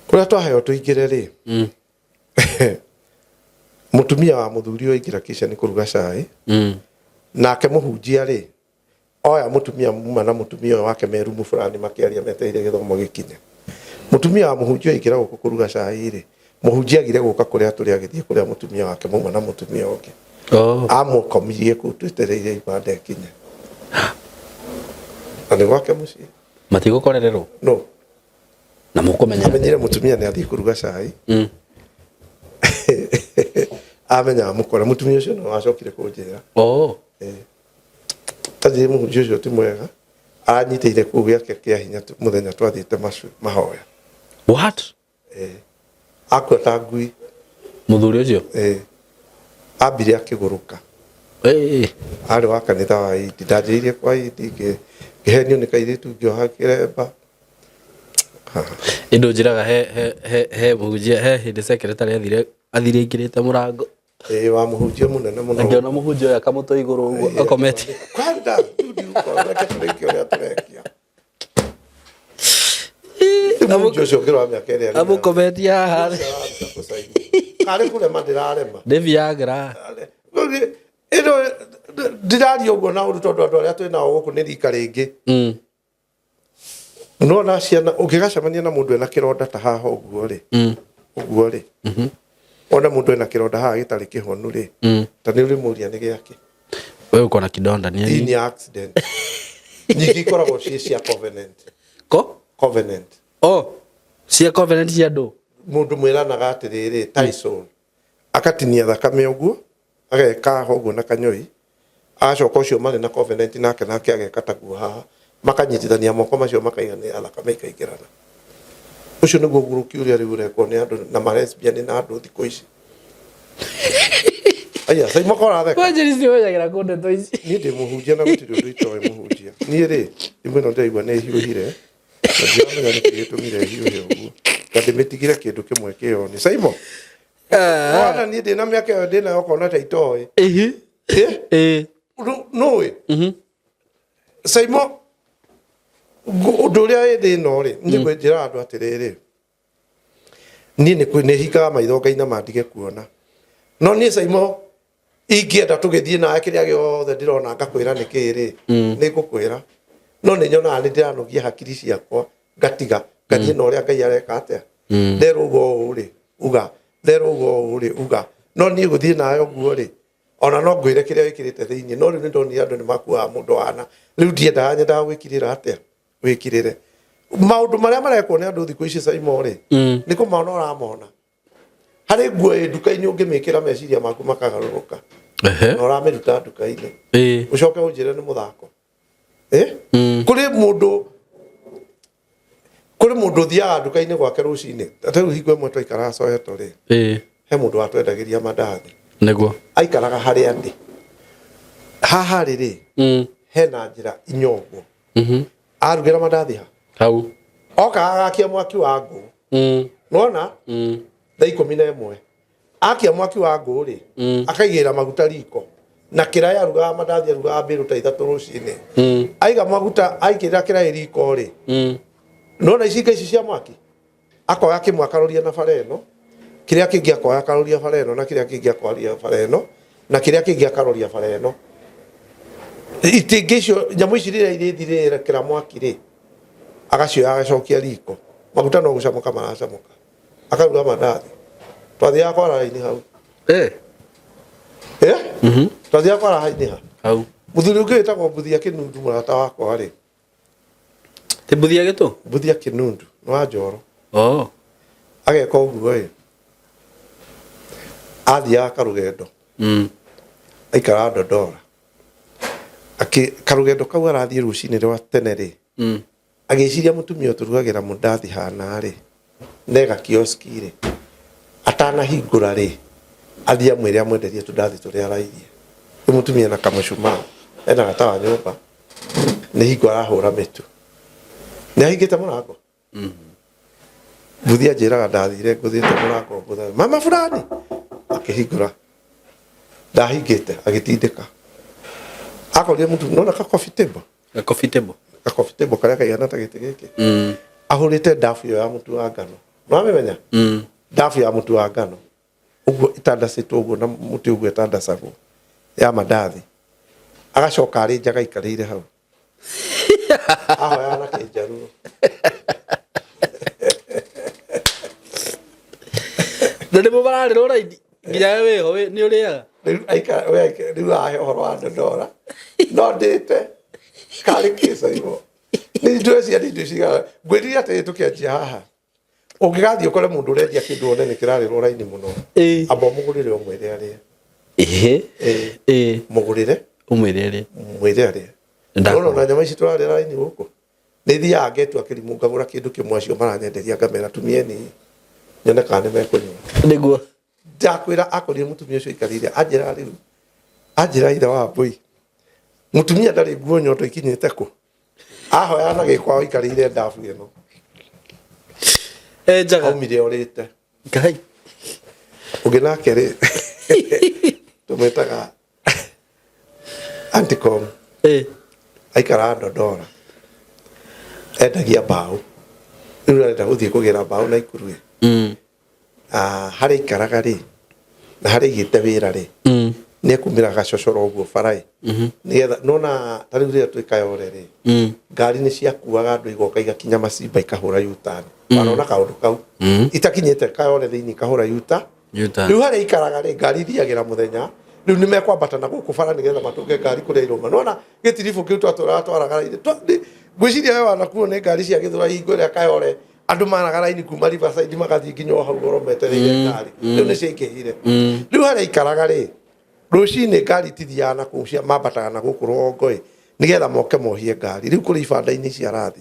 kuria twaheo tuingire ri mutumia wa muthuri uyu ingira kisha ni kuruga cai nake muhunjia ri oya mutumia muma na mutumia wake merumu fulani makiaria meteire githomo gikinye mutumia wa muhunjia ingira guku kuruga cai ri muhunjia agire guka kuria turi agithie kuria mutumia wake muma na mutumia ungi amukomirie ku twetereire ibanda ikinye ani gwake mucii matigukorererwo no na mukumenya amenyire mutumia ni athii kuruga cai amenya mukora mutumia ucio no acokire kunjira tathire muhunjia ucio ti mwega anyiteire kuu giake kia hinya muthenya twathiite mahoya what akua ta ngui muthuri ucio ambire akiguruka ari wa kanitha wa Idi ndanjirie kwa Idi ngihenio ni kairitu ngioha kiremba indo njiraga he muhunjia he hindi secretary athire ingirite murango wa muhunjia munene muno ngiona muhunjia uyu akamuto iguru uguo akometi kwanda ndudi ukoreka tureki uria turekia muhunjia ucio ngirwa miaka iria amukometi haha kari kule mandirarema ni Viagra ino ndirari uguo na undu tondu andu aria twinao guku ni rika ringi no na ciana ungigacemania na mundu ena kironda ta haha uguo ri ona mundu ena kironda haha gitari kihonu ri ta ni uri muria ni giake wewe uko na kidonda ni accident nyingi koragwo cia covenant covenant cia covenant cia ndu mundu mwiranaga atiriri Tyson akatinia thakame uguo ageka uguo na kanyoi acoka ucio mari na covenant nake ageka taguo haha makanyitithania moko macio makaigania thakame ikaingirana ucio niguo guruki uria riu rekwo ni andu na lesbian na andu thikũ ici aya sai makora theka kwajiri cio yagira kunde to ici ni ndi muhunjia na gutiri undu itoe muhunjia ni ri imwe no ndaigua ni hiuhire ndio ni kitumire hiuhire uguo kandi mitigire kindu kimwe kio ni Simon wana ni ndi na miaka yo ndina yokona ta itoe no Simon undu uria ndi no ri ni gwinjira andu atiriri ni ni hikaga maitho Ngai na mandige kuona no ni Simon ingienda tugithie na akiria giothe ndirona ngakwira nikiri ni ngukwira no ni nyona ni ndiranogia hakiri ciakwa ngatiga ngathie na uria Ngai areka atia nderugo uri uga nderugo uri uga no ni guthie nayo guo ri ona no ngwire kiria wikirite thiini no riu ni ndoni andu ni makua mundu wana riu ndienda nyenda gwikirira atia wikirire maundu maria marekwo ni andu thikũ ici Simon ri ni kumona uramona hari nguo nduka-ini ungimikira meciria maku makagaruruka no ramiruta nduka-ini ucoke unjire ni muthako kuri mundu thiaga nduka-ini gwake rucini ta riu hingo imwe twaikara coeto ri he mundu watwendagiria mandathi niguo aikaraga haria ndi haha riri hena njira inyongo arugira mandathi hau oka agakia mwaki wa ngũ nona thaa 11 akia mwaki wa ngũ ri akaigira maguta riko na kiraya aruga mandathi aruga mbiru ta 3 rucini aiga maguta aikira kiraya riko ri nona ici cia mwaki akoya kimwakaroria na fareno kiria kingi akoya karoria fareno na kiria kingi akwaria fareno na kiria kingi akaroria fareno itingicio nyamu ici rira irithirira kira mwaki ri agacioya agacokia riko maguta no gucamuka maracamuka akaruga mandathi twathia kwara raini hau twathia kwara raini hau muthuri ungi witagwo Mbuthia Kinundu murata wakwa ri ti Mbuthia gitu Mbuthia Kinundu no wa Njoro ageka uguo athia karugendo aikara Ndondora karugendo kau arathie rucini rwa tene ri agiciria mutumia uturugagira mundathi hana ri nega kioski ri atana hingura ri athia mwire amwenderie tundathi turia arairie mutumia na kamashuma ena gatawa nyumba ni hingo arahura mitu ni ahingite murango Mbuthia njiraga ndathire nguthite murango mama fulani akihingura ndahingite agitindika akoria mutu nona ka coffee table karia kaigana ta gite giki ahurite ndafu ya mutu wa ngano no amemenya ndafu ya mutu wa ngano uguo itandacitwo uguo na muti uguo itandacagwo ya mandathi agacoka ari njaga ikarire hau ahoya na kinjaru ndani mubarari roraidi nginya weho ni uriaga aika riu ahe horo wa Ndondora no ndite kari kisa ibo ni ndwesi ati ndwesiga ngwirire ati tukianjia haha ungigathie ukore mundu urendia kindu onene kirari roraini muno amba mugurire umwire ari mugurire umwire ari ndono na nyama ici turari raini guku ni thia ngetu akirimu ngagura kindu kimwe acio maranyenderia ngamera tumieni nyone kana mekunywa niguo ndakwira akorire mutumia ucio ikarire anjira ira wa mbui mutumia ndari nguo nyoto ikinyite ku ahoya na gikwao ikarire ndafu ino njaga aumire orite ngai ugina kere tumetaga Anticom aikara Ndondora endagia mbao riu arenda guthie kugira mbao na Ikuru hari ikaraga ri na hari igite wira ri ni kumira gacocoro uguo barai nigetha nona tariu ria twikayore ri ngari ni ciakuaga andu igoka igakinya Macimba ikahura yutani barona kaundu kau itakinyite kayore thiini kahura yuta riu hari ikaraga ri ngari thiagira muthenya riu ni mekwambata na guku bara nigetha matunge ngari kuria iruma nona gitirifu kiu twaraga raini gwiciria we wanakuo ni ngari cia githura hingo ria kayore andu maraga raini kuma Riverside magathie nginya hau gorometereire ngari riu ni ciikihire riu hari ikaraga ri rucini ngari tithia na kucia mambataga na guku rwongoi nigetha moke mohie ngari riu kuri ibanda-ini cia rathi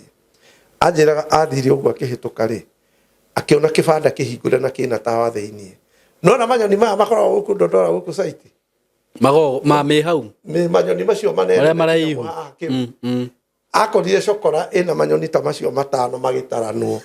anjiraga athire uguo akihituka ri akiona kibanda kihingure na kina tawa thiini nona manyoni maya makoragwo guku Ndondora guku site mago me hau manyoni macio manene maraihu akorire cokora ina manyoni ta macio matano magitaranwo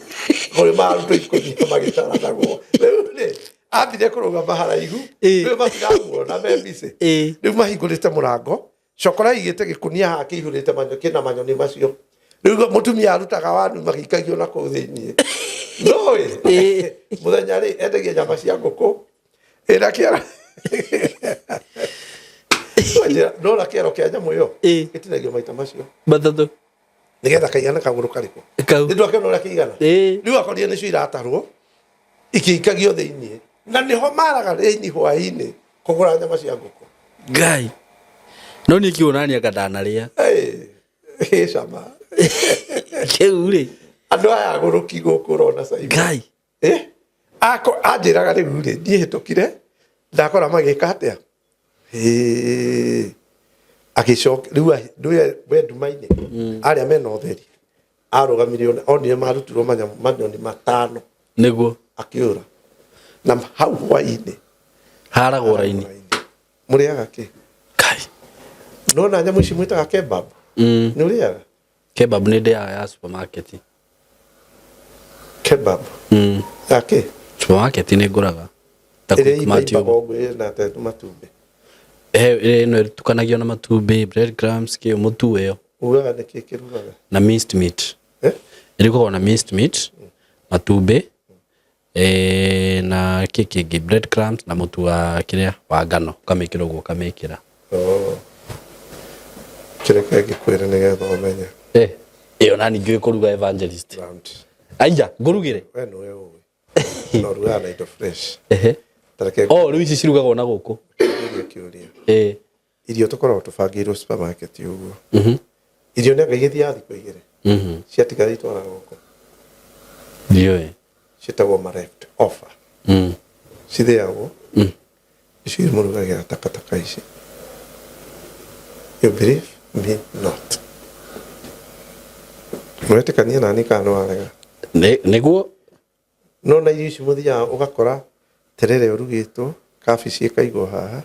kuri maruto ikunyia magitaranagwo riu ni athire kurugama haraihu riu matigamuona me mbici riu mahingurite murango cokora igite gikunia haha kihurite kina manyoni macio riu mutumia arutaga wanu magikagio na kuu thiini noi muthenya ri endagia nyama cia nguku ira kiara no la kiero kia nyamu yo itinagio maita macio mathatu nigetha kaigana kaguru kariko ndu akeno la kiigana riu akorire nicio iratarwo ikikagio thiini na niho maraga thiini hwaini kugura nyama cia nguku ngai no ni kiunania kadana ria sama keuri andu aya aguruki guku rona sai ngai ako anjiraga riu ri nie hitukire ndakora magika atia agicoka riu we ndumaine aria mena utheri arugamire onire marutirwo manyoni matano niguo akiura na hau hwainĩ haragũra-inĩ mũrĩaga kĩ kai nona nyamũ ici mwĩtaga kebab nĩ ũrĩaga kebab nĩ ndĩaga ya supermarket kebab ya kĩ supermarket nĩ ngũraga ĩrĩa imaibaga ũguo na matumbĩ ĩno ĩtukanagio na matumbĩ bread crumbs kĩ mũtu ĩyo ugaga nĩ kĩ kĩrugaga na minced meat ĩrĩkoragwo na minced meat matumbĩ na kĩngĩ bread crumbs na mũtu wa kĩrĩa wa ngano kamĩkĩra ũguo kamĩkĩra kĩreke ngĩkwĩra nĩgetha ũmenye ĩyo nani ngĩũĩ kũruga evangelist aija ngũrugĩre we nĩwe ũĩ no rugaga na indo fresh rĩu ici cirugagwo na gũkũ irio tũkoragwo tũbangĩirwo supermarket ũguo irio nĩ anga igĩthiaga thikũ igĩrĩ ciatiga itwara gũkũ ndiũĩ ciĩtagwo ma left offer cithĩagwo icio mũrugagĩra takataka ici you believe me not mwetĩkania nani kana warega nĩguo no na irio ici mũthiaga ũgakora terere ũrugĩtwo kabici ĩkaigwo haha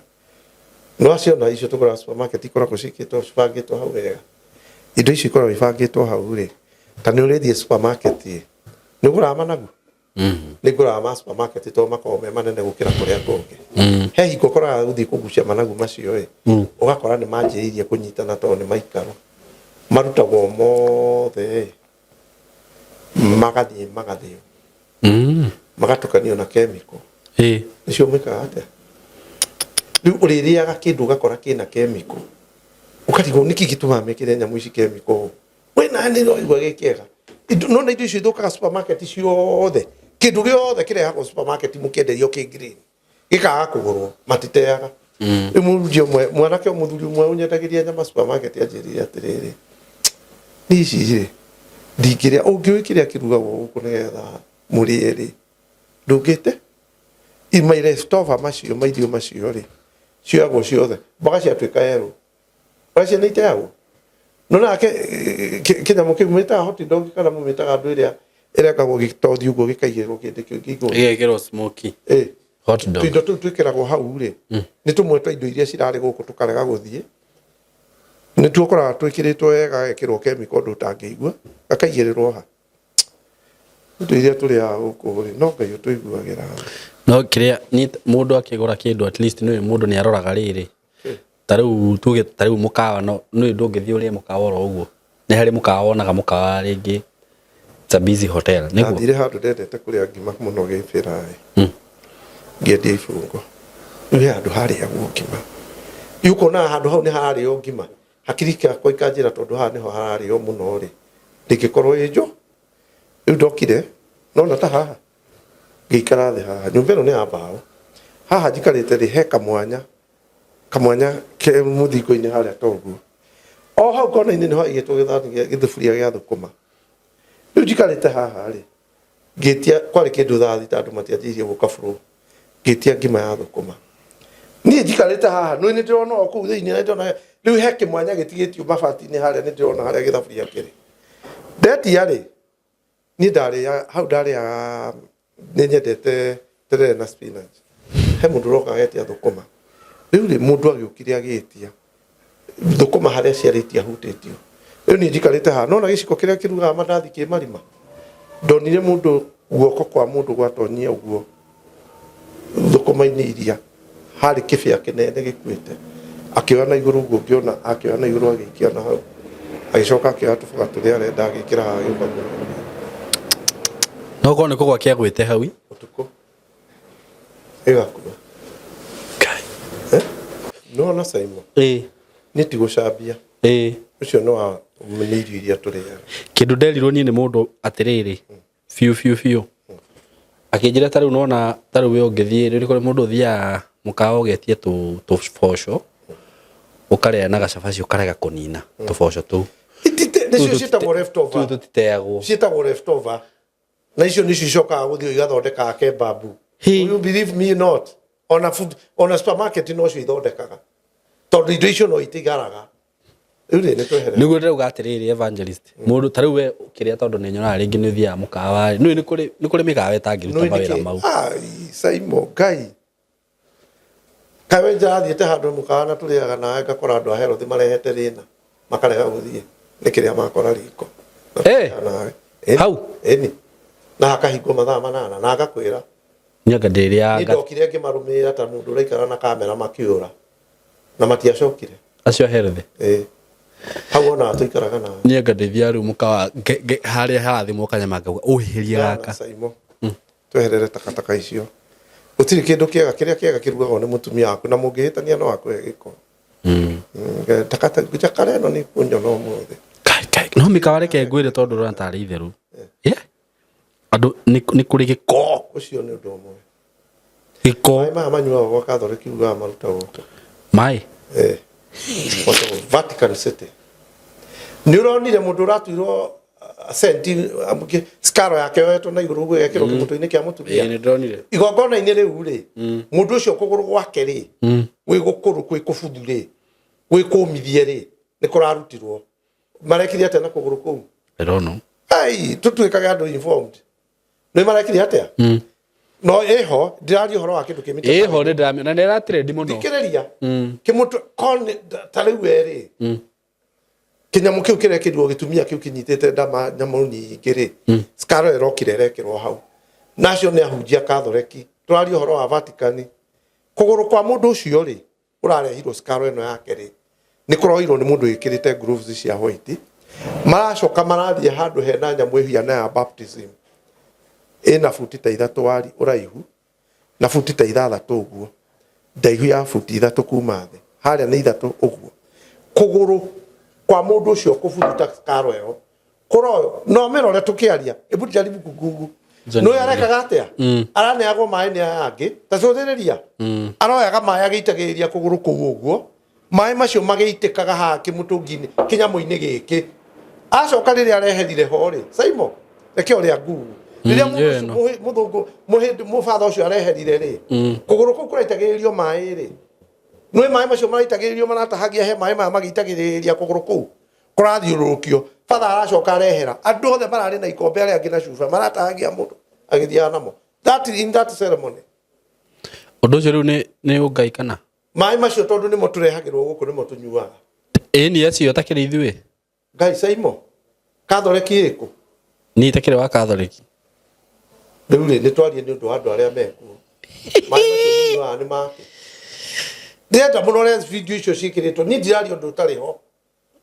no aciona icio tũgũra supermarket ikoragwo cikĩtwo cibangĩtwo hau wega indo ici ikoragwo ibangĩtwo hau rĩ ta nĩ ũrĩthiĩ supermarket nĩ ũgũraga managu nĩ ngũraga ma supermarket to makoragwo me manene gũkĩra kũrĩa kũngĩ he hingo ũkoraga gũthiĩ kũgucia managu macio ĩ ũgakora nĩ manjĩrĩirie kũnyitana tondũ nĩ maikaro marutagwo mothe magathiĩ magathĩo magatukanio na chemical nĩcio mwĩkaga atĩa rĩu ũrĩrĩaga kĩndũ ũgakora kĩna chemical ũkarigwo nĩkĩ gĩtũmaga mekĩre nyamũ ici chemical wena nĩ ũraigua gĩkĩega no na indo icio ithũkaga supermarket ciothe kĩndũ gĩothe kĩrehagwo supermarket mũkĩenderio kĩ green gĩkaga kũgũrwo matiteaga rĩu mũrunjia ũmwe mwanake mũthuri ũmwe ũnyendagĩria nyama supermarket anjĩrire atĩrĩrĩ nĩ ici rĩ ndingĩrĩa ũngĩũĩ kĩrĩa kĩrugagwo gũkũ nĩgetha mũrĩe rĩ ndũngĩte my leftover macio mairio macio rĩ cioyagwo ciothe mboga ciatuĩka yerũ ũrĩa nĩ iteagwo no nake kĩnyamũ kĩu mwĩtaga hot dog kana mũmĩtaga andũ ĩrĩa ĩrekagwo gĩtothi ũguo gĩkaigĩrwo kĩndũ kĩngĩ igũrũ gĩgekĩrwo smoky hot dog indo tũu twĩkĩragwo hau rĩ nĩ tũmwe twa indo iria cirarĩ gũkũ tũkarega gũthiĩ nĩ tuo ũkoraga twĩkĩrĩtwo wega gagekĩrwo chemical ũndũ ũtangĩigua gakaigĩrĩrwo ha indo iria tũrĩaga gũkũ rĩ no Ngai ũtũiguagĩra no kĩrĩa mũndũ akĩgũra kĩndũ at least nĩ mũndũ nĩ aroraga rĩrĩ tarĩu tuge tarĩu mũkawa no nĩ ndũngĩthiĩ ũrĩa mũkawa oro ũguo nĩ harĩ mũkawa wonaga mũkawa rĩngĩ it's a busy hotel nĩguo ndirĩ handũ ndendete kũrĩa ngima mũno gĩbĩraĩ ngĩendia ibungo nĩ handũ harĩagwo ngima yukonaga handũ hau nĩ hararĩo ngima hakiri yakwa ikanjĩra tondũ haha nĩho hararĩo mũno rĩ ndĩngĩkorwo ĩ njũ rĩu ndokire nona ta haha ngĩikara thĩ haha nyũmba ĩno nĩ ya mbaũ haha njikarĩte rĩ he kamwanya ke mũthingo-inĩ harĩa toguo o hau kona-inĩ nĩho igĩtwo gĩthuburia gĩa thũkũma rĩu njikarĩte haha rĩ ngĩtia kwarĩ kĩndũ thaa thita andũ matianjĩirie gũka bũrũ ngĩtia ngima ya thũkũma niĩ njikarĩte haha nĩ ndĩrona o kũu thĩinĩ nĩ ndĩrona rĩu he kĩmwanya gĩtigĩtio mabati-inĩ harĩa nĩ ndĩrona harĩa gĩthaburia kĩrĩ ndetia rĩ niĩ ndarĩaga hau ndarĩaga nĩ nyendete terere na spinach he mũndũ ũroka agetia thũkũma rĩu rĩ mũndũ agĩũkire agĩtia thũkũma harĩa ciarĩtie ahutĩtio rĩu niĩ njikarĩte haha nona gĩciko kĩrĩa kĩrugaga mandathi kĩ marima ndonire mũndũ guoko kwa mũndũ gwatonyia ũguo thũkũma-inĩ iria harĩ kĩbĩa kĩnene gĩkuĩte akĩoya na igũrũ ũguo ngĩona akĩoya na igũrũ agĩikia na hau agĩcoka akĩoya tũboga tũrĩa arenda agĩkĩra haha gĩũka no korwo nĩ kũgwa kĩagwĩte hau ũtukũ ĩgakua no na Simon nĩ ti gũcambia ũcio no wa nĩ irio iria tũrĩaga kĩndũ nderirwo niĩ nĩ mũndũ atĩrĩrĩ biũ akĩnjĩra ta rĩu nona ta rĩu we ũngĩthiĩ rĩu kũrĩ mũndũ ũthiaga mũkawa ũgetie tũboco ũkarĩa na gacabaci ũkarega kũnina tũboco tũu nĩcio ciĩtagwo leftover tũtiteagwo ciĩtagwo leftover na icio nĩcio icokaga gũthiĩ igathondekaga kebabu you believe me not ona supermarket no cio ithondekaga tondũ indo icio no itigaraga niguo ndauga atiriri evangelist mundu tariu we ukiria tondu ni nyonaga ringi ni thia mukawa ni kuri mikawa itangiruta mawira mau Saimo Ngai kawe njathiĩte handũ mukawa na tũrĩaga nawe ngakora andũ a health marehete thĩna makarega gũthiĩ nĩ kĩrĩa makora riko hau na hakahingwo mathaa 8 na agakwĩra nyaga ndĩrĩa ndokire ngĩmarũmĩrĩra ta mũndũ ũraikara na kamera makĩũra na matiacokire acio health hau ona tũikaraga nawe nyaga ndĩthia rĩu mukawa harĩa harathimwo kanyama ngauga ũhĩrie gaka Saimo tweherere takataka icio gũtirĩ kĩndũ kĩega kĩrugagwo nĩ mũtumia waku na mũngĩhĩtania no akũhe gĩko takataka ĩno nĩ kunyona ũmũthĩ no mikawa reke ngwĩre tondu rũrana tarĩ itheru andũ nĩ kũrĩ gĩko ũcio nĩ ũndũ ũmwe gĩko maya manyuaga gwa Catholic ugaga maruta gũkũ maĩ Vatican City nĩ ũronire mũndũ ũratuirwo senti skaro yake yoetwo na igũrũ ũguo ekĩrwo kĩmũtũ-inĩ kĩa mũtumia nĩ ndonire igongona-inĩ rĩu rĩ mũndũ ũcio kũgũrũ gwake rĩ gwĩ gũkũrũ gwĩ kũbuthu rĩ gwĩ kũmithie rĩ nĩ kũrarutirwo marekire atĩa na kũgũrũ kũu I don't know tũtuĩkage andũ informed nĩ marekire atĩa no eho ndiraria ũhoro wa kĩndũ kĩmĩte eho nĩ ndamĩ na nĩ ĩratrend mũno thikĩrĩria kĩmũtũ kon ta rĩu rĩ kinyamũ kĩu kĩrekĩrirwo gĩtumia kĩu kĩnyitĩte ndama nyamũ nyingĩ rĩ skaro ĩrokire ĩrekĩrwo hau nacio nĩ ahunjia Catholic tũraria ũhoro wa Vatican kũgũrũ kwa mũndũ ũcio rĩ ũrarehirwo skaro ĩno yake rĩ nĩ kũroirwo nĩ mũndũ wĩkĩrĩte gloves cia white maracoka marathiĩ handũ hena nyamũ ĩhiana ya baptism ĩna futi ta 3 wari ũraihu na futi ta 6 ũguo ndaihu ya futi 3 kuma thĩ harĩa nĩ 3 ũguo kũgũrũ kwa mũndũ ũcio kũburuta skaro ĩyo kũroyo no mĩrore tũkĩaria ĩbutijaribu kugugu no yarekaga atĩa araneagwo maĩ nĩ aya angĩ ta cũthĩrĩria aroyaga maĩ agĩitagĩrĩria kũgũrũ kũu ũguo maĩ macio magĩitĩkaga haha kĩmũtũngi-inĩ kĩnyamũ-inĩ gĩkĩ acoka rĩrĩa areherire ho rĩ Saimo reke ũrĩa ngugu rĩrĩa mũthũngũ mũbatha ũcio areherire rĩ kũgũrũ kũu kũraitagĩrĩrio maĩ rĩ nĩ maĩ macio maraitagĩrĩrio maratahagia he maĩ maya magĩitagĩrĩria kũgũrũ kũu kũrathiũrũrũkio batha aracoka arehera andũ othe mararĩ na ikombe arĩa angĩ na cuba maratahagia mũndũ agĩthiaga namo in that ceremony ũndũ ũcio rĩu nĩ ũngai kana maĩ macio tondũ nĩmo tũrehagĩrwo gũkũ nĩmo tũnyuaga ĩni acio takĩrĩ ithuĩ Ngai Saimo Catholic ĩrĩkũ ni takĩrĩ wa Catholic rĩu nĩ twarie nĩ ũndũ wa andũ arĩa mekuo maĩ macio mũnyuaga nĩ make ndĩrenda mũno rĩa video icio ciĩkĩrĩtwo niĩ ndiraria ũndũ ũtarĩ ho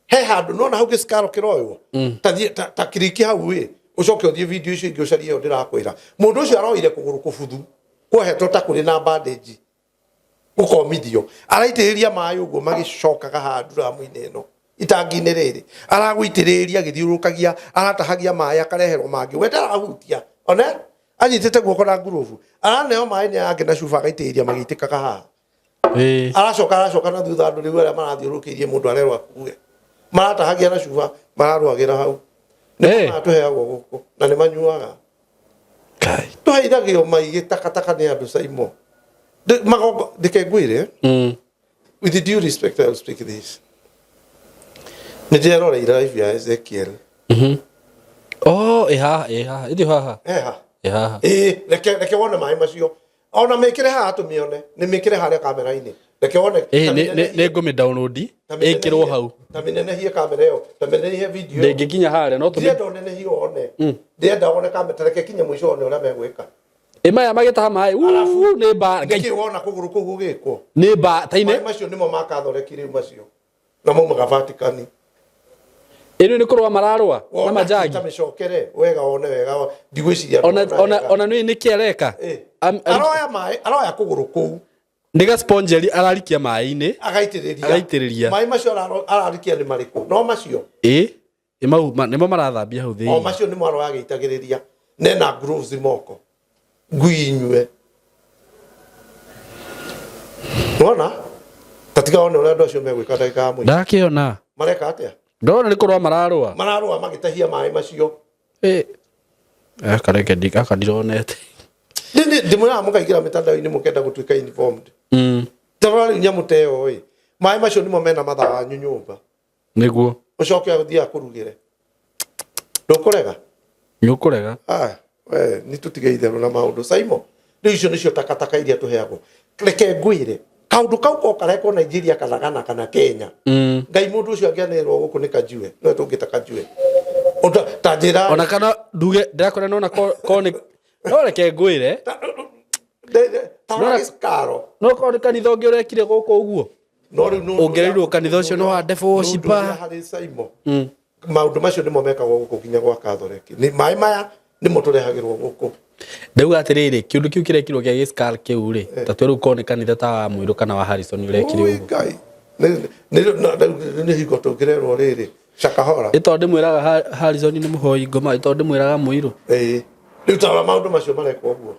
he handũ nona hau gĩskaro kĩroywo ta kiriki hau ĩ ũcoke ũthiĩ video icio ingĩ ũcarie ĩyo ndĩrakwĩra mũndũ ũcio aroire kũgũrũ kũbuthu kwohetwo ta kũrĩ na bandage gũkomithio araitĩrĩria maĩ ũguo magĩcokaga haha nduramu-inĩ ĩno itangi-inĩ rĩrĩ aragũitĩrĩria agĩthiũrũkagia aratahagia maĩ akareherwo mangĩ we ndarahutia one anyitĩte guoko na ngurubu araneo maĩ nĩ angĩ na cuba agaitĩrĩria magĩitĩkaga haha aracoka na thutha andũ rĩu arĩa marathiũrũkĩirie mũndũ arerwo akue maratahagia na cuba mararwagĩra hau nĩ matũheagwo gũkũ na nĩ manyuaga tũheithagio maigĩ takataka nĩ andũ Saimo magongo ndike ngwĩre with the due respect I will speak this nĩ ndĩroreire live ya Ezekiel reke wone maĩ macio ona mekĩre haha tũmĩone nĩ mekĩre harĩa kamera-inĩ reke wone nĩ ngũmĩ download ĩkĩrwo hau ta mĩnenehie kamera ĩyo ta mĩnenehie video ndĩngĩkinya harĩa no ndĩrenda ũnenehie one ndĩrenda wone kamera reke kinye mũico one ũrĩa megwĩka maya magĩtaha maĩ nĩ mba nĩkĩ wona kũgũrũ kũu gũgĩkwo nĩ mba tainĩ maĩ macio nĩmo ma Catholic rĩu macio na maumaga Vatican ĩno nĩ kũrũa mararũa na majagi ta mĩcokere wega wone wega ndigwĩciria ona nĩ kĩareka aroya maĩ aroya kũgũrũ kũu nĩga sponge ararikia maĩ-inĩ agaitĩrĩria maĩ macio ararikia nĩ marĩkũ no macio mau nĩmo marathambia hau thĩinĩ macio nĩmo aroya agĩitagĩrĩria nena gloves moko ngui inyue wona tatiga wone ũrĩa andũ acio megwĩka ndagĩka ya mũico ndakĩona mareka atĩa ndona nĩ kũrũa mararũa magĩtahia maĩ macio akareke ndironete ndĩmwĩraga mũkaingĩra mĩtandao-inĩ mũkenda gũtuĩka informed tarora rĩu nyamũ ta ĩyo maĩ macio nĩmo mena mathaa wanyu nyũmba niguo ucoke uthia kurugire ndukurega nyukurega we ni tutige itherũ na maundu Saimo riu icio nicio takataka iria tuheagwo reke ngwire kaundu kau ko kareko Nigeria kana Ghana kana Kenya ngai mundu ucio angianerwo guku ni Kajue no tungita Kajue tajira ona kana nduge ndakora nona ko ni no reke ngwire Tawaskaro no ko kanitha ungi urekire guku uguo no riu no ungerirwo kanitha ucio no hande worshipper hari Saimo maundu macio nimo mekagwo guku nginya gwa Catholic ni mai maya nimo turehagirwo guku ndauga atiriri kiundu kiu kirekirwo gia Giscard kiu ri ta tweru ko ni kanitha ta Muiru kana wa Harrison urekire uguo ni higo tungirerwo riri Shakahora itonde mwiraga Harrison ni muhoi ngoma itonde mwiraga Muiru riu ta maundu macio marekwo uguo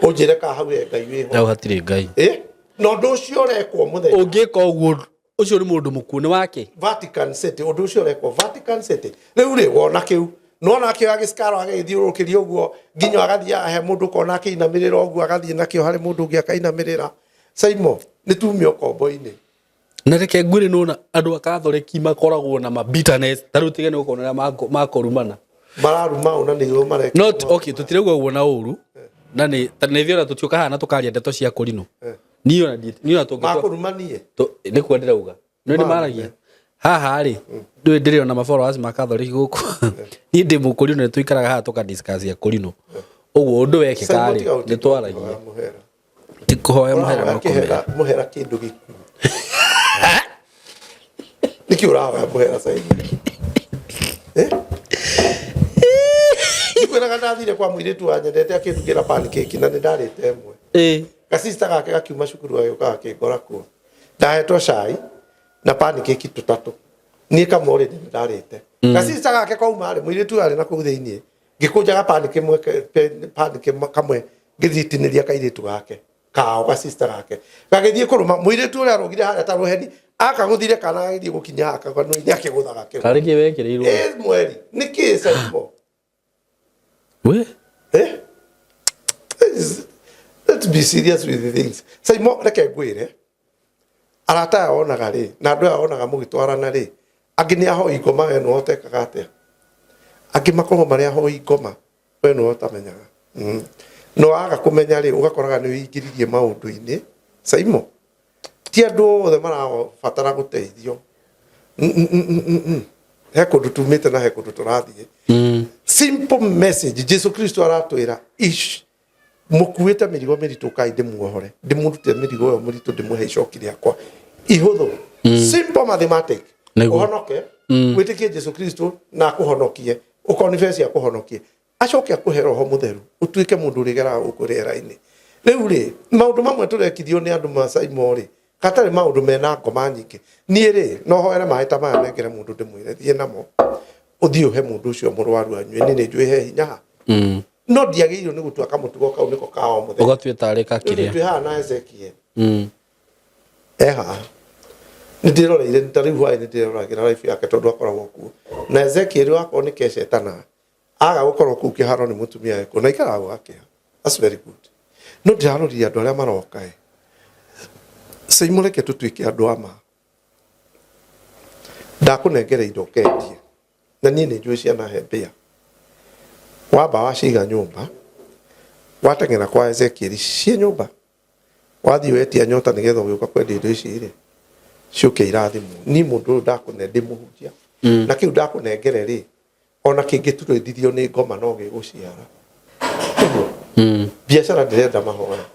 unjire ka hau ngai wiho ndau hatiri ngai no ndu ucio rekwo muthenya ungika uguo ucio ni mundu mukune wake Vatican City undu ucio rekwo Vatican City riu ri wona kiu no nakio agiskaro agithiurukiria uguo nginya agathia he mundu kona akinamirira uguo agathie nakio hari mundu ungi akainamirira Saimo ni tumio kombo-ini na reke ngwire nona andu akathoreki makoragwo na bitterness tarutige ni ukona makorumana mararuma una ni ro mareke not okay tutirego uguo na uru na ni thiora tutioka hana tukaria ndeto cia kurino niyo tungi makorumanie ni kwendera uga no ni maragia haha ri ndire ona mafollowers ma Catholic guku ni ndi mukurino ni tuikaraga haha tuka discuss ya kurino uguo undu weke kari ni twaragia tikuhoya muhera makomera muhera kindu giku niki urahoya muhera sai nikwena kandathire kwa mwiritu anyendete akindugira pancake na nindarite emwe gasista gake gakiuma cukuru ayo gakingora kuo ndahetwo cai na pancake tutatu ni kamore ndarite gasista gake kauma ri mwiritu ari na kuu thiini gikunjaga pancake kamwe ngithitiniria kairitu gake kao gasista gake gagithie kuruma mwiritu uri arugire haria ta ruheni akaguthire kana agithie gukinya akagwa no yake guthaga ke kari ki wekireirwo mweri niki Saimo we let's be serious with the things Saimo reke ngwire arata onaga ri na andu onaga mugitwarana ri angi ni ahoi ngoma we no otekaga atia angi makorwo mari ahoi ngoma we no otamenyaga no aga kumenya ri ugakoraga ni wingiririe maundu-ini Saimo ti andu othe marabatara guteithio he kundu tumite na he kundu turathie simple message Jesu Kristo aratwira mukuite mirigo miritu kai ndimuohore ndimurute mirigo yo muritu ndimuhe icoki riakwa ihuthu simple mathematic uhonoke witikie Jesu Kristo na kuhonokie ukonfess ya kuhonokie acoke akuhe roho mutheru utuike mundu rigera ukuriera-ini riu ri maundu mamwe turekithio ni andu ma Saimo ri katari maundu mena ngoma nyingi nie ri no hoere maita maya nengere mundu ndimwire thie namo uthio he mundu ucio murwaru anywe ni njui he hinya no ndiagirwo ni gutua kamutugo kau niko kao muthenya ugatue tari kakiria twi ha na Ezekiel eha ndiroreire ntariu hwa ndiroragira life yake tondu akoragwo ku na Ezekiel wako ni keshetana aga gukorwo ku kiharo ni mutumia yako na ikara gwake that's very good no ndiroria andu aria maroka Saimo reke tutuike andu ama ndakunengere indo kendie na nie ni njui ciana he mbia wamba waciga nyumba wateng'era kwa Ezekiel cie nyumba wathii wetia nyota nigetha ugiuka kwendia indo ici ri ciuke irathimo ni mundu ndakune ndimuhunjia na kiu ndakunengere ri ona kingituithithio ni ngoma no giguciara biashara ndirenda mahoya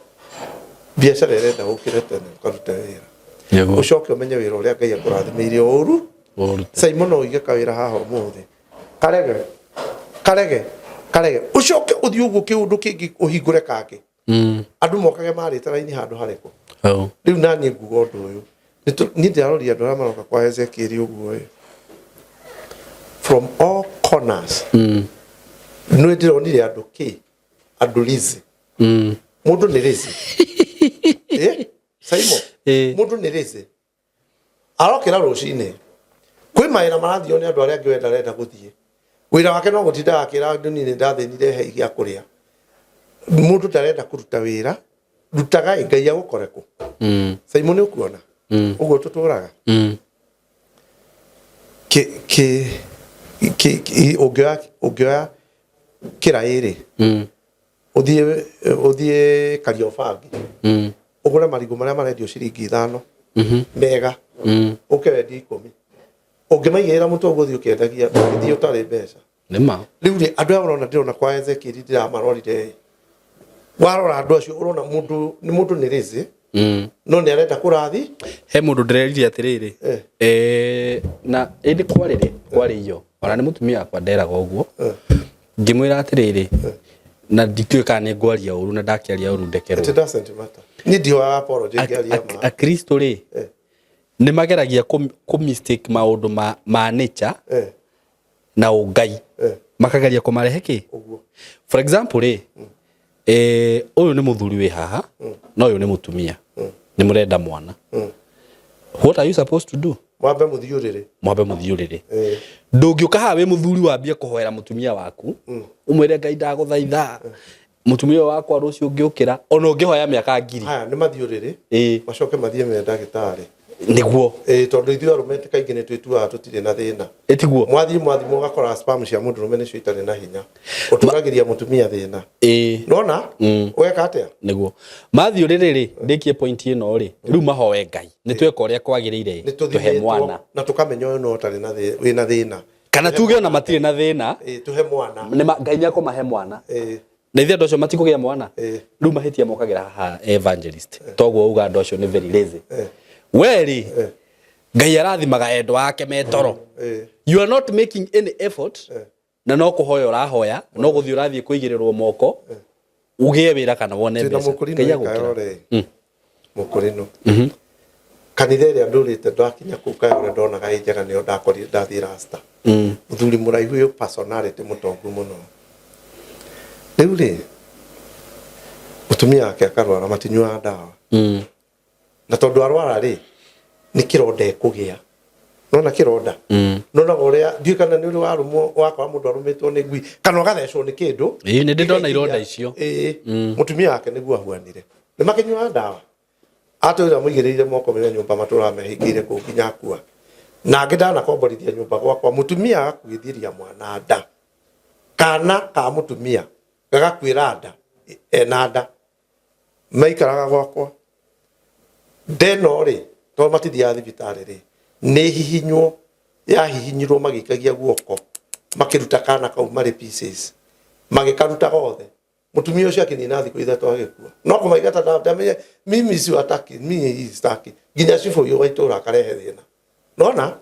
biashara irenda ukire tene ukarute wira ucoke umenye wira uria Ngai akurathimiire uru Saimo no uige kawira haha umuthi karege ucoke uthii uguo kiundu kingi uhingure kangi andu mokage marite raini handu hariko riu nani nguga undu uyu ni ndiroria andu aria maroka kwa Ezekiel uguo from all corners no ndironire andu andu lizi mundu ni lizi Saimo mundu ni lizi arokira rucini kwi maira marathio ni andu aria angi wenda guthie wira wake no gutinda akira andu ni ndathinire he gia kuria mundu ndarenda kuruta wira rutaga Ngai agukore ku Saimo ni ukuona uguo tuturaga Ũngĩoya kĩraĩ-rĩ ũthiĩ Kariobangi ũgũre marigũ marĩa marendio ciringi 5 mega ũke wendie 10 ũngĩmaigĩrĩra mũtongo ũthiĩ ũkĩendagia ũthiĩ ũtarĩ mbeca rĩu rĩ andũ aya ũrona ndĩrona kwa Ezekiel ndĩramarorire warora andũ acio ũrona mũndũ nĩ lazy no nĩ arenda kũrathi he mũndũ ndĩrerire atĩrĩrĩ na ĩndĩ kwarĩ iyo ona nĩ mũtumia wakwa nderaga ũguo ngĩmwĩra atĩrĩrĩ na ndikĩũĩ kana nĩ ngwaria ũru na ndakĩaria ũru ndekerwo it doesn't matter ni ndio apology ngĩaria ma Akristo rĩ nĩ mageragia ku mistake maũndũ ma nature na ũngai makageria kũmarehe kĩ for example rĩ ũyũ nĩ mũthuri wĩ haha na ũyũ nĩ mũtumia nĩ mũrenda mwana what are you supposed to do mwambe mũthiũrĩrĩ ndũngĩũka haha wĩ mũthuri wambie kũhoera mũtumia waku ũmwĩre Ngai ndagũthaitha mũtumia wakwa rũciũ ũngĩũkĩra ona ũngĩhoya mĩaka 1000 haya nĩ mathiũrĩrĩ macoke mathiĩ me ndagĩtarĩ niguo tondũ ithuĩ arũme kaingĩ nĩ twĩtuaga tũtirĩ na thĩna etiguo mwathimo ũgakora spam cia mũndũrũme nĩcio itarĩ na hinya ũtũragĩria mũtumia thĩna nona ũgeka atĩa niguo mathiũrĩrĩ ndĩkie point ĩno rĩ rĩu mahoe Ngai nĩ tweka ũrĩa kwagĩrĩire tũhe mwana na tũkamenya ũyũ no ũtarĩ na wĩna thĩna kana tuge ona matirĩ na thĩna tũhe mwana Ngai nĩakũmahe mwana na ithe andũ acio matikũgĩa mwana rĩu mahĩtia mokagĩra haha evangelist toguo uga andũ acio nĩ very lazy weri Ngai arathimaga endwa ake metoro you are not making any effort na no kũhoya ũrahoya no gũthiĩ ũrathiĩ kũigĩrĩrwo moko ũgĩe wĩra kana wone mbeca Ngai agũkĩra mũkũrĩno kanitha ĩrĩa ndũrĩte ndakinya kũu Kayole ndonaga ĩ njega nĩyo ndakorire ndathiĩ rasta mũthuri mũraihu ũyũ personality mũtongu mũno rĩu rĩ mũtumia wake akarwara matinyuaga ndawa na tondũ arwara rĩ nĩ kĩronda ekũgĩa nona kĩronda nona ũrĩa ndiũ kana nĩ ũrĩ warũmwo wakora mũndũ arũmĩtwo nĩ ngui kana ũgathecwo nĩ kĩndũ nĩ ndĩrona ironda icio mũtumia wake nĩguo ahuanire nĩ makĩnyuaga ndawa atũĩra mũigĩrĩire moko mena nyũmba matũra mehingĩire kũu nginya akua na angĩ ndanakomborithia nyũmba gwakwa mũtumia agakuithĩria mwana nda kana ka mũtumia gagakwĩra nda ena nda maikaraga gwakwa ndeno rĩ to matithiaga thibitarĩ rĩ nĩ hihinywo yahihinyirwo magĩikagia guoko makĩruta kana kau marĩ pieces magĩkaruta gothe mũtumia ũcio akĩnina thikũ 3 agĩkua no kũmaigata ndamenye mimi si wataki mimi staki nginya cibũ yo waitũra akarehe thĩna nona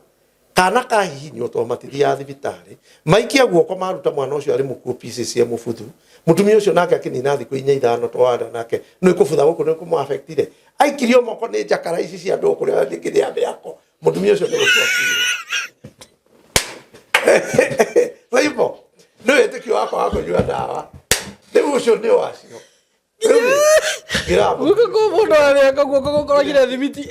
kana kahihinywo to matithiaga thibitarĩ maikia guoko maruta mwana ũcio arĩ mũkuo pieces cia mũbuthu mũtumia ũcio nake akĩnina thikũ 4-5 to wanda nake nĩ kũbutha gũkũ nĩ kũmũaffectire aikirio moko nĩ njakara ici cia andũ kũrĩa ndĩkĩrĩa ndĩako mũtumia ũcio nĩ gũcokia Saibo nĩ wĩtĩkio wakwa wa kũnyua ndawa rĩu ũcio nĩ wacio guko mũndũ areka guoko gũkoragĩra thimiti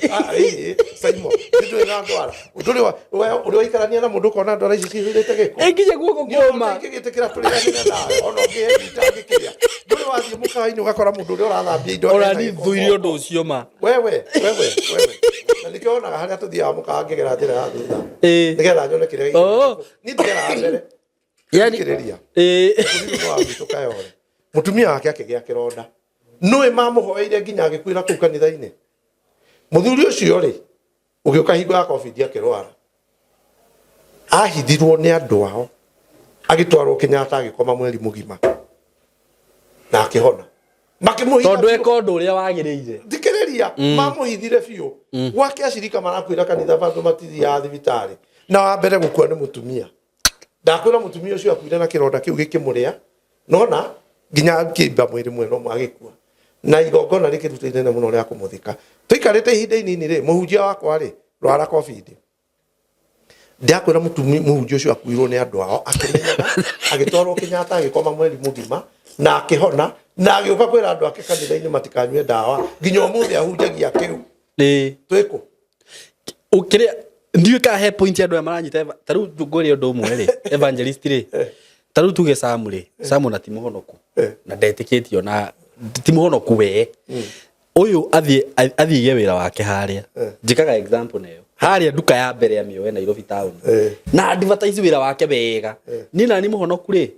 Saimo ndũrĩ na ndwara ũrĩ waikarania na mũndũ kona ndwara ici cihurĩte gĩko nginya guoko kũma ngĩgĩtĩkĩra tũrĩganĩra nawe ona ũngĩhĩtangĩkĩria ndũrĩ wathiĩ mũkawa-inĩ ũgakora mũndũ ũrĩa ũrathambia indo ũranithuire ũndũ ũcio ma wewe na nĩkĩo wonaga harĩa tũthiaga mũkawa ngĩgera njĩra ya thutha nĩgetha nyone kĩrĩa niĩ ndigeraga mbere kĩrĩria mũtumia wake akĩgĩa kĩronda nũĩ mamũhoeire nginya agĩkuĩra kũu kanitha-inĩ mũthuri ũcio rĩ ũgĩũka hingo ya COVID akĩrwara ahithirwo nĩ andũ ao agĩtwarwo Kenyatta agĩkoma mweri mũgima na akĩhona makĩmũhitha tondũ eka ũndũ ũrĩa wagĩrĩire thikĩrĩria mamũhithire biũ gwake acirika marakwĩra kanitha bandũ matithiaga thibitarĩ na wa mbere gũkua nĩ mũtumia ndakwĩra mũtumia ũcio akuire na kĩronda kĩu gĩkĩmũrĩa nona nginya kĩimba mwĩrĩ mwena ũmwe agĩkua na igongona rĩkĩruta inene mũno rĩa kũmũthika tũikarĩte ihinda inini rĩ mũhunjia wakwa rĩ rwara COVID ndakwĩra mũhunjia ũcio akuirwo nĩ andũ ao akĩmenyaga agĩtwarwo Kenyatta agĩkoma mweri mũgima na akĩhona na agĩũka kwĩra andũ ake kanitha-inĩ matikanyue ndawa nginya ũmũthĩ ahunjagia kĩu twĩkũ ũkĩrĩa ndiũ kahe point andũ maranyita tarĩu ngũrĩa ũndũ ũmwe rĩ evangelist rĩ tarĩu tuge Samu rĩ Samu na timũhonoku na ndetĩkĩtio na timũhonoku we ũyũ athiĩ wĩra wake harĩa njĩkaga example nayo haria nduka ya mbere ya Mioe Nairobi town na advertise wira wake wega ni nani muhonoku ri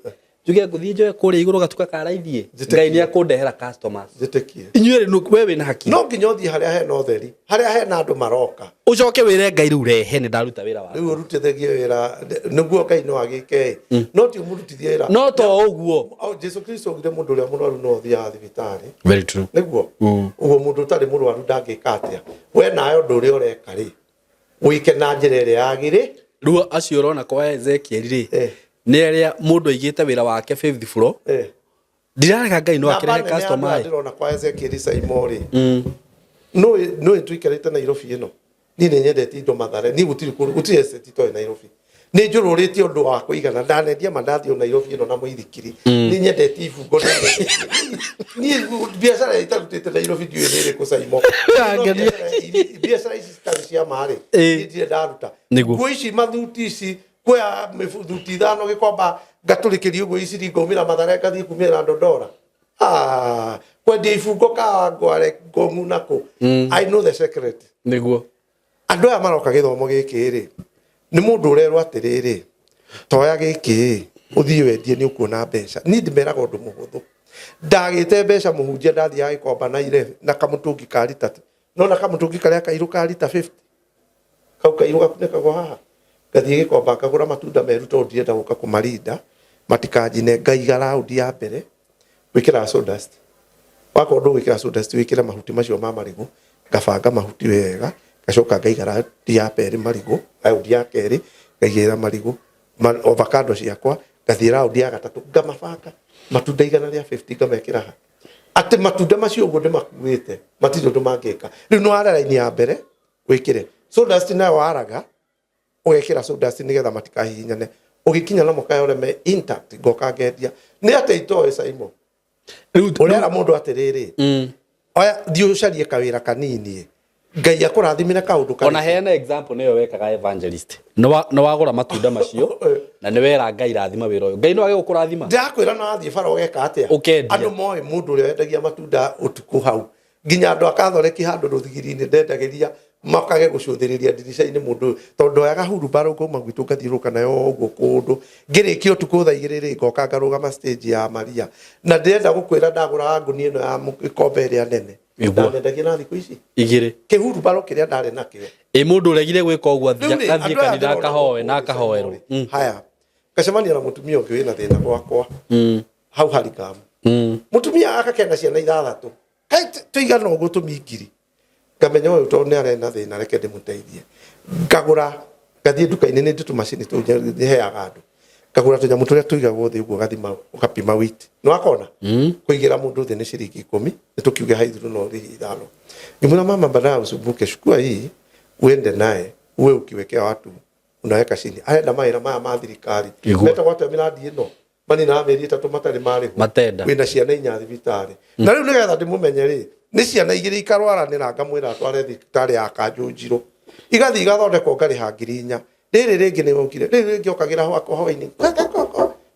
njuge nguthie njoe kuri iguru gatuka karaithie ngai ni akundehera customers jitekie inyuĩ no wewe na haki no nginya uthie haria hena utheri haria hena andu maroka ucoke wire ngai riu rehe ni ndaruta wira wake riu rutithagie wira niguo ngai no agike no ti murutithie wira no to uguo Jesu Kristo ngire mundu uria munwaru no thia thibitari very true niguo uguo mundu tari munwaru ndangika atia we nayo ndu uria ureka ri wike na njira iria yagire riu acio urona kwa Ezekiel ri ni aria mundu aigite wira wake 5th floor ndirareka ngai no akirehe customer ndirona kwa Ezekiel Saimori no tuikarite Nairobi ino ni nyendete indo Mathare ni gutiri estate to Nairobi ni njururitie undu wa kuigana ndanendia mandathi o Nairobi ino na muithikiri ni nyendete ibungo ni biashara itarutite Nairobi ndio ire ku Saimo biashara ici citari cia mari ndire ndaruta ngui ici mathuti ici kwa mithuti thano gikomba ngaturikiria uguo ici ngomira Mathare ngathie kumira Ndondora kwendia ibungo ka ngware ngomu nako I know the secret niguo andu aya maroka githomo giki ri ni mundu urerwa atiriri toya giki uthie wendie ni ukuona mbeca ni ndimeraga undu muhuthu ndagite mbeca muhunjia ndathia gikomba na ire na kamutungi ka lita no na kamutungi karia kairu ka lita 50 kau kairu gakunekagwo haha ngathie gikomba ngagura matunda meru to ndienda guka kumarinda matikanjine ngaiga raundi ya mbere wikira sawdust wako ndu wikira sawdust wikira mahuti macio ma marigu ngabanga mahuti wega gacoka ngaiga raundi ya mbere marigu raundi ya keri ngaigira marigu avocado ciakwa ngathie raundi ya gatatu ngamabanga matunda igana ria 50 ngamekira ha ati matunda macio uguo ndimakuite matiro ndu mangika riu no ara line ya mbere wikire sawdust na waraga ugekira sawdust nigetha matikahihinyane ugikinya na mokayo reme intact goka ngendia ni ate itoe Saimo urera mundu atiriri oya thio carie kawira kanini ngai akurathimire kaundu kana ona heana example niyo wekaga evangelist no wagura matunda macio na ni wera ngai rathima wira uyu ngai no age gukurathima ndakwira na athie fara ugeka atia andu moe mundu uria wendagia matunda utuku hau nginya andu akathoreki handu ruthigiri-ini ndendagiria makage gucuthiriria ndirica-ini mundu tondu ayaga hurubaro kuma gwitu ngathiruka nayo uguo kundu ngirikio tuku tha igiri ngoka ngarugama stage ya Maria na ndirenda gukwira ndagura nguni ino ya ikombe ria nene ndendagia na thiku ici igiri kihurubaro kiria ndari nakio mundu uregire gwika uguo athie kanitha akahoe na akahoerwo haya ngacemania na mutumia ungi wina thina gwakwa hau harikamu mutumia akakenda ciana ithathatu kai tuigana uguo tumingiri ngamenya uyu to ni arena thina reke ndimuteithie ngagura ngathie nduka-ini ni nditu macini tu heaga andu ngagura tunyamu turia tuigagwo thi uguo gathima ugapima weight no akona kuigira mundu thi ni ciringi 10 ni tukiuge haithuru no rihi ithano ngimuna mama badala usumbuke chukua hii uende naye uwe ukiwekea watu unaweka chini aenda maira maya ma thirikari meta watu ya miradi ino mani na meri 3 matari mari matenda wina ciana inya thibitari na riu nigetha ndimumenye ri ni ciana igiri ikarwaranira ngamwira tware thibitari ya Kanjunjiro igathi igathondekwo ngari ha 4,000 riri ringi ni mukire riri ringi okagira hwako hoini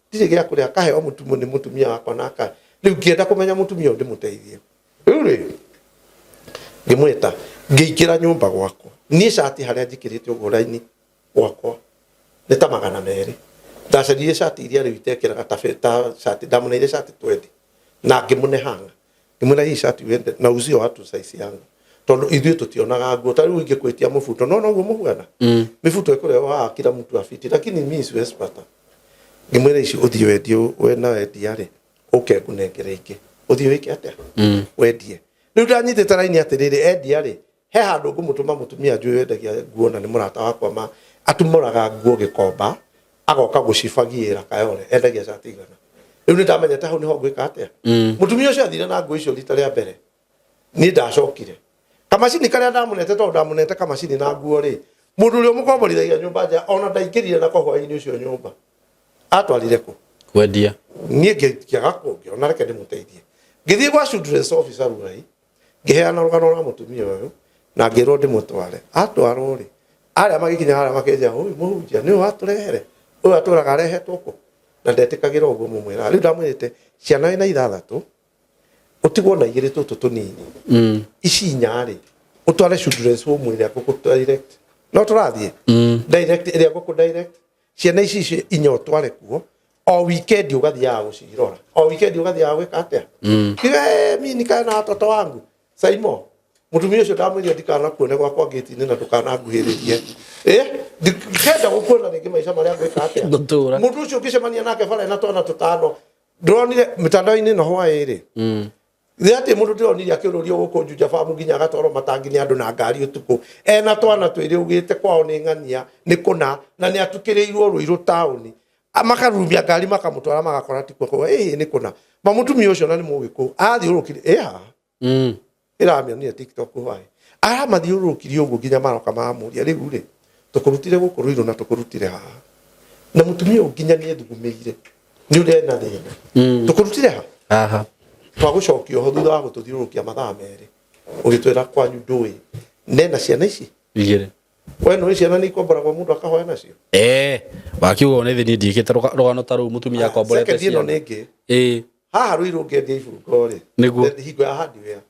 ndiri gya kuria kaheo mutumu ni mutumia wakwa naka riu ngienda kumenya mutumia ndi muteithie riu ri ngimwita ngiikira nyumba gwakwa ni shati haria njikirite uguo raini gwakwa ni ta 200 ndacarie shati iria riu itekiraga ta shati ndamuneire shati 20 na ngimune hanga ngimuna hii shati wende na uzio watu size yangu tondu ithuĩ tutionaga nguo ta riu ingikwitia mubuto no guo muhuana mibuto ikurewa kila mtu afiti lakini mimi si expert ngimwira ici uthie wendio we na wendia ri uke kunengere iki uthie wiki atia wendie riu ndanyitite raini atiriri endia ri he handu ngumutuma mutumia njui wendagia nguo na ni murata wakwa ma atumuraga nguo gikomba agoka gucibagiira kayore endagia shati igana riu ni ndamenya ta hau niho ngwika atia mutumia ucio athire na nguo icio rita ria mbere ni ndacokire kamacini karia ndamunete to ndamunete kamacini na nguo ri mundu uria mukomborithagia nyumba nja ona ndaingirire na kohwa-ini ucio nyumba atwarire ku kwendia nie ngiaga kungiona reke ndimuteithie ngithie gwa children's officer rugai ngiheana rugano rwa mutumia uyu na ngirwo ndimutware atwarwo ri aria magikinya aria makenja uyu muhunjia ni waturehere uyu aturaga arehetwo ku na ndetikagira uguo mumwira riu ndamwirite ciana ina 6 utigwo na igiri tutu tunini ici nyari utware children's home ira kuku direct no turathie direct ĩrĩa gũkũ direct ciana ici inyo tware kuo o weekend ugathiaga gucirora o weekend ugathiaga gwika atia mimi nikana na watoto wangu Saimo mutumia ucio ndamwĩria ndikana kuone gwakwa gate-inĩ na ndukana nguhĩrĩrie ndikenda gũkuona rĩngĩ maica marĩa gwĩka atia mũndũ ũcio ũngĩcemania nake bara na twana tũtano ndronire mitandao-inĩ no hwaĩ-rĩ Thiati mundu ndionire akiururio guku Juja farm nginya agatwaro matangi ni andu na ngari utuku ena twana twiri ugite kwao ni ng'ania ni kuna na ni atukirirwo Ruiru town makarumia ngari makamutwara magakora tikwo kwa ni kuna mamutumia ucio na ni mugiku athiurukire ha iramionire TikTok hwai mathiurukire uguo nginya maroka mamuria riu ri tukurutire guku Ruiru na tukurutire ha na mutumia nginya ni ethugumiire ni urena thina tukurutire ha twagucokio ho thutha wa gututhiurukia mathaa meri ugitwira kwanyu ndui nena ciana ici igire we no ciana ni ikomboragwo mundu akahoya nacio wakiuga ni thini ndikite rugano ta ru mutumia akomborete ciana ningi haha Ruiru ngendia ibungo ri niguo hingo ya hardware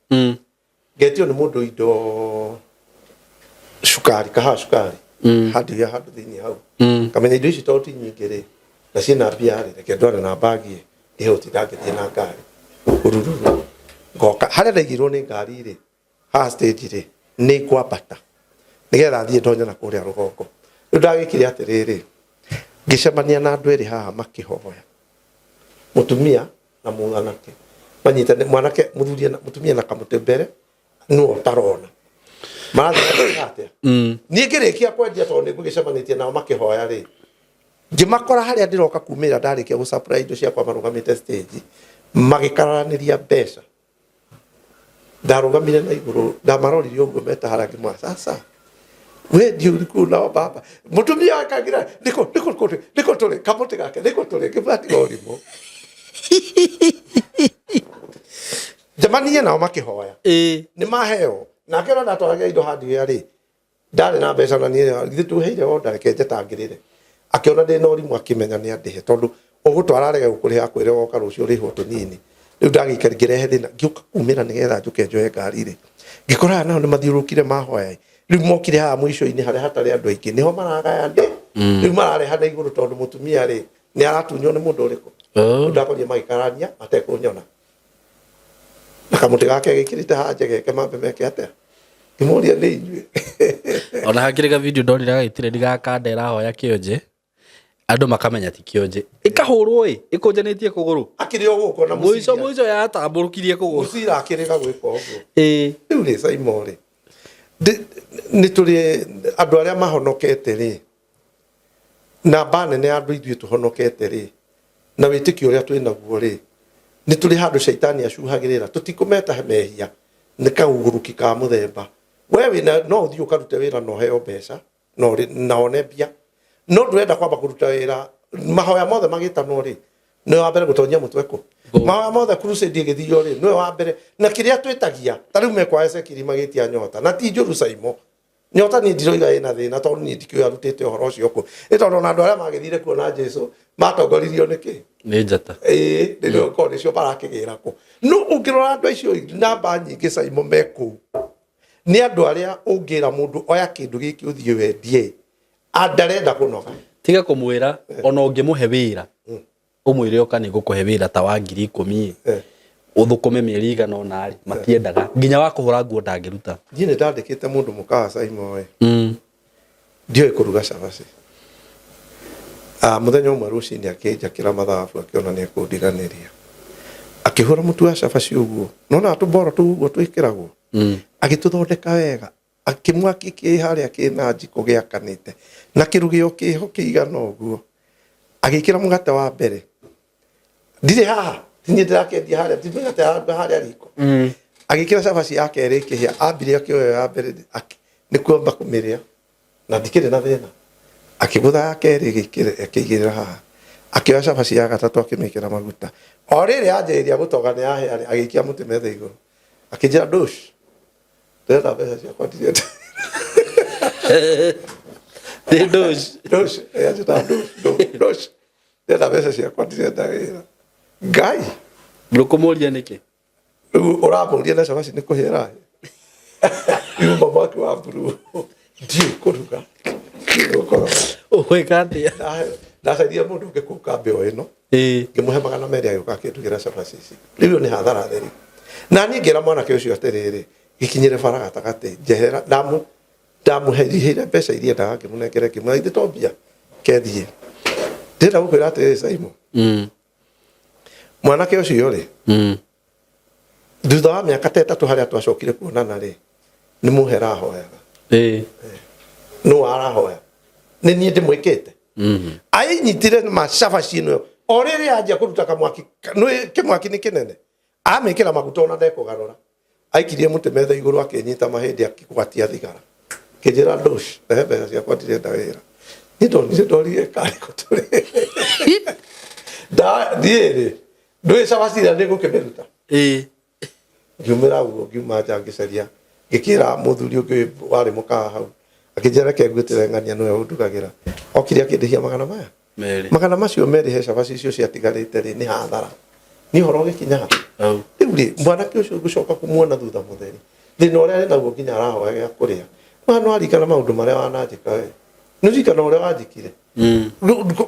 ngetio ni mundu indo sukari sukari hardware handu thini hau kamenya indo ici toti nyingi ri na ciina mbia ri reke ndware na bagi ihoti ndangithie na ngari ururu ngoka haria ndaigirwo ni ngari ri ha stage ri ni kwambata nigetha thie ndonya na kuria rugongo riu ndagikire atiriri ngicemania na andu eri haha makihoya mutumia na mwanake manyitane mwanake muthuria na mutumia na kamute mbere no tarona marathate ni ngirikia kwendia tondu ngicemanitie nao makihoya ri ngimakora haria ndiroka kumira ndarikia gu surprise indo ciakwa marugamite stage magikaraniria mbeca ndarugamire na iguru ndamarorire uguo metaharage mwa sasa we ndio uriku na baba mutumia akagira niko tole kapote gake niko tole kibati orimo jamani na makihoya ni maheo na kero ndatwaraga indo handi yari ndari na mbeca na ni gitituheire order keje tangirire akiona ndi no rimu akimenya ni andihe tondu ugutwara rege gukuri akwire woka rucio riho tunini riu ndagikari ngirehe thina ngiuka kumira nigetha njuke njoe ngari ri ngikora nao ni mathiurukire mahoya riu mokire haha mwisho-ini haria hatari andu aingi niho maragaya ndi riu marare hana iguru tondu mutumia ri ni aratunyo ni mundu uriku ndakorie magikarania atekunyona nakamuti gake gikirite haja geke mambe meke atia kimuria ni inyue ona hakiriga video ndorire gaitire ndigakandera hoya kionje andu makamenya ti kionje ikahurwo ikunjanetie kuguru akiri oguko na muico ya tamburukirie kuguru musira akiriga gwika uguo riu ni Saimori ni turi andu aria mahonokete ri na banene andu ithuĩ tuhonokete ri na witikio uria twinaguo ri ni turi handu shaitani acuhagirira tutikumeta mehia ni kauguruki ka muthemba wewe no uthio karute wira no heo mbeca no naone mbia no ndwenda kwamba kuruta wira mahoya mothe magitanwo ri no wa mbere gutonyia mutweko mahoya mothe crusade igithio ri no wa mbere na kiria twitagia tariu mekwa ese kirima gitia nyota na ti njuru Saimo nyota ni ndiroiga ina thina tondu ni ndikio arutite horo ucio ku itondo na andu aria magithire kuona Jesu matongoririo niki ni njata ndio ko nicio barakigira ku no ungirora andu acio namba nyingi Saimo meku ni andu aria ungira mundu oya kindu giki uthie wendie andarenda kunoga tiga kumwira ona ungimuhe wira umwire oka ni gukuhe wira ta wa 10,000 uthukume mieri igana ona ari matiendaga nginya wa kuhura nguo ndangiruta njine ndandikite mundu mukaa Saimo we ndio ikuruga cabaci muthenya umwe rucini akinjakira mathabu akiona ni kundiganiria akihura mutu wa cabaci uguo nona atubora tu uguo twikiragwo agituthondeka wega akimwaki ki haria kina njiko giakanite na kirugio kiho kiigana uguo agikira mugate wa mbere ndire haha tinye ndirakendia haria ndimegate haria riko agikira cabaci yake ri kihia ambire akioya ya mbere ni kuomba kumiria na ndikire na thina akigutha yake ri gikire akigirira haha akioya cabaci ya gatatu akimikira maguta o riri anjiria gutoga ni yahe agikia muti metha iguru akijira dosh ndenda mbeca ciakwa ndirenda dosh ajita dosh ndenda mbeca ciakwa ndirenda wira ngai ndukumuria niki uramuria na cabaci ni kuhira yumba mwaki wa mburu Ndiũ kũruga. Ũĩ katia. Ndacairie mũndũ ũngĩ kũu kambĩ ĩno. Ngĩmũhe 200 agĩũka akĩndugĩra cabaci ici. Rĩu nĩ hathara theri. Na niĩ ngĩra mwanake ũcio atĩrĩrĩ, gĩkinyĩre bara gatagatĩ, njehera ndamũheire mbeca iria endaga ngĩmũnengere ngĩmwĩra ithe to mbia kethiĩ. Ndĩrenda gũkwĩra atĩrĩrĩ Simon. Mwanake ũcio rĩ. Thutha wa mĩaka 3 harĩa twacokire kuonana rĩ, nĩ mũhera ahoyaga. No arahoya. Nĩ niĩ ndĩmwĩkĩte. Ainyitire macabaci ĩno. O rĩrĩa anjia kũruta kamwaki, kĩmwaki nĩ kĩnene. Amĩkĩra maguta ona ndekũgarũra. Aikirie mũtĩ metha igũrũ akĩnyita mahĩndĩ akĩgwatia thigara. Kĩnjĩra ndosh, mbeca ciakwa ndirenda wĩra. Nĩ ndorire karĩko tũrĩ. Ndiĩrĩ. Ndũĩ cabaci ĩrĩa nĩngũkĩmĩruta. Ngiumĩra ũguo ngiuma nja ngĩcaria. Ngĩkĩra mũthuri ũngĩ warĩ mũkawa hau. Akĩnjĩra reke ngwĩtĩre ng'ania nĩwe ũndugagĩra. Okire akĩndĩhia 200 maya. Magana macio merĩ he cabaci icio ciatigarĩte rĩ nĩ hathara. Nĩ ũhoro gĩkinya ha. Rĩu rĩ mwanake ũcio gũcoka kũmuona thutha mũtheri. Thĩna ũrĩa arĩ naguo nginya arahoya gĩa kũrĩa. No arikana maũndũ marĩa wananjĩka we. Nĩũrikana ũrĩa wanjĩkire.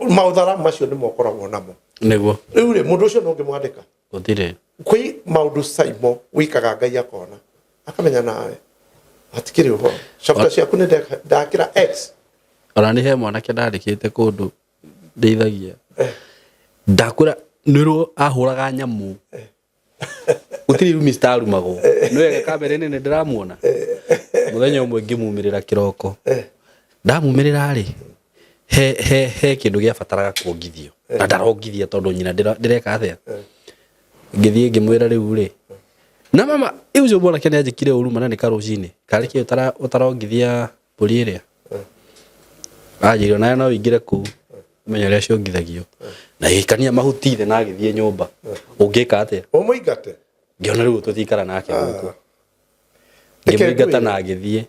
Maũthara macio nĩ mokoragwo namo. Nĩguo. Rĩu rĩ mũndũ ũcio no ngĩmwandĩka. Gũtirĩ. Kwĩ maũndũ Simon wĩkaga Ngai akona. Akamenya nawe. Hatikĩrĩ ũhoro. Chapter ciaku nĩ ndakĩra X. Ona nĩ he mwanake ndandĩkĩte kũndũ ndeithagia. Ndakũra nĩrwo ahũraga nyamũ. Gũtirĩ rumi starumagwo. Nĩwega kamera-inĩ nĩ ndĩramuona. Mũthenya ũmwe ngĩmumĩrĩra kĩroko. Ndamumĩrĩra rĩ he kĩndũ gĩabataraga kuongithio. Na ndarongithia tondũ nyina ndĩreka atĩa. Ngĩthiĩ ngĩmwĩra rĩu rĩ. Na mama ũcio mwanake nĩ anjĩkire ũru mana nĩ karũcinĩ. Karĩ kĩ ũtarongithia mbũri ĩrĩa. Ajĩrwo nayo no ingĩre kũu. Menya ũrĩa ciongithagio. Na gĩkania mahuti ithe na agĩthiĩ nyũmba. Ũngĩka atĩa? Ũmũingate. Ngĩona rĩu tũtikara nake gũkũ. Ngĩmũingata na agĩthiĩ.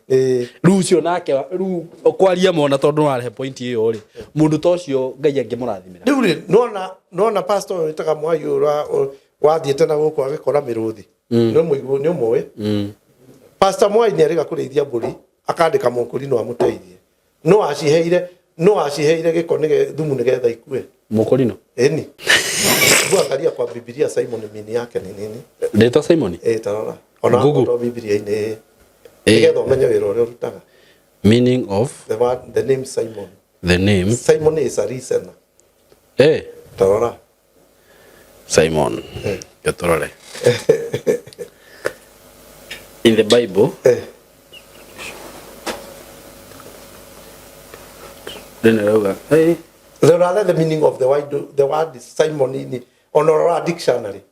Rĩu ũcio nake rĩu kwaria mona tondũ no arehe point ĩyo rĩ. Mũndũ ta ũcio Ngai angĩmũrathimĩra. Rĩu rĩ nona pastor wĩtaga Mwayũra wathiĩte na gũkũ agĩkora mĩrũthi. Nĩ ũmũĩ. Pastor Mwai nĩ arĩga kũrĩithia mbũri akandĩka mũkũri no amũteithie. No aciheire gĩko nĩ thumu nĩgetha ikue. Mũkũrino? Ĩni. Angalia kwa Biblia Simon mini yake ni nini? Ndĩtwa Simon? Tarora. Ona kwa Biblia-inĩ. Nĩgetha ũmenye wĩra ũrĩa ũrutaga. Meaning of? The name Simon. The name? Simon is a reasoner. Tarora. Simon. Gatorore. In the Bible. The meaning of the word is Simon in on dictionary.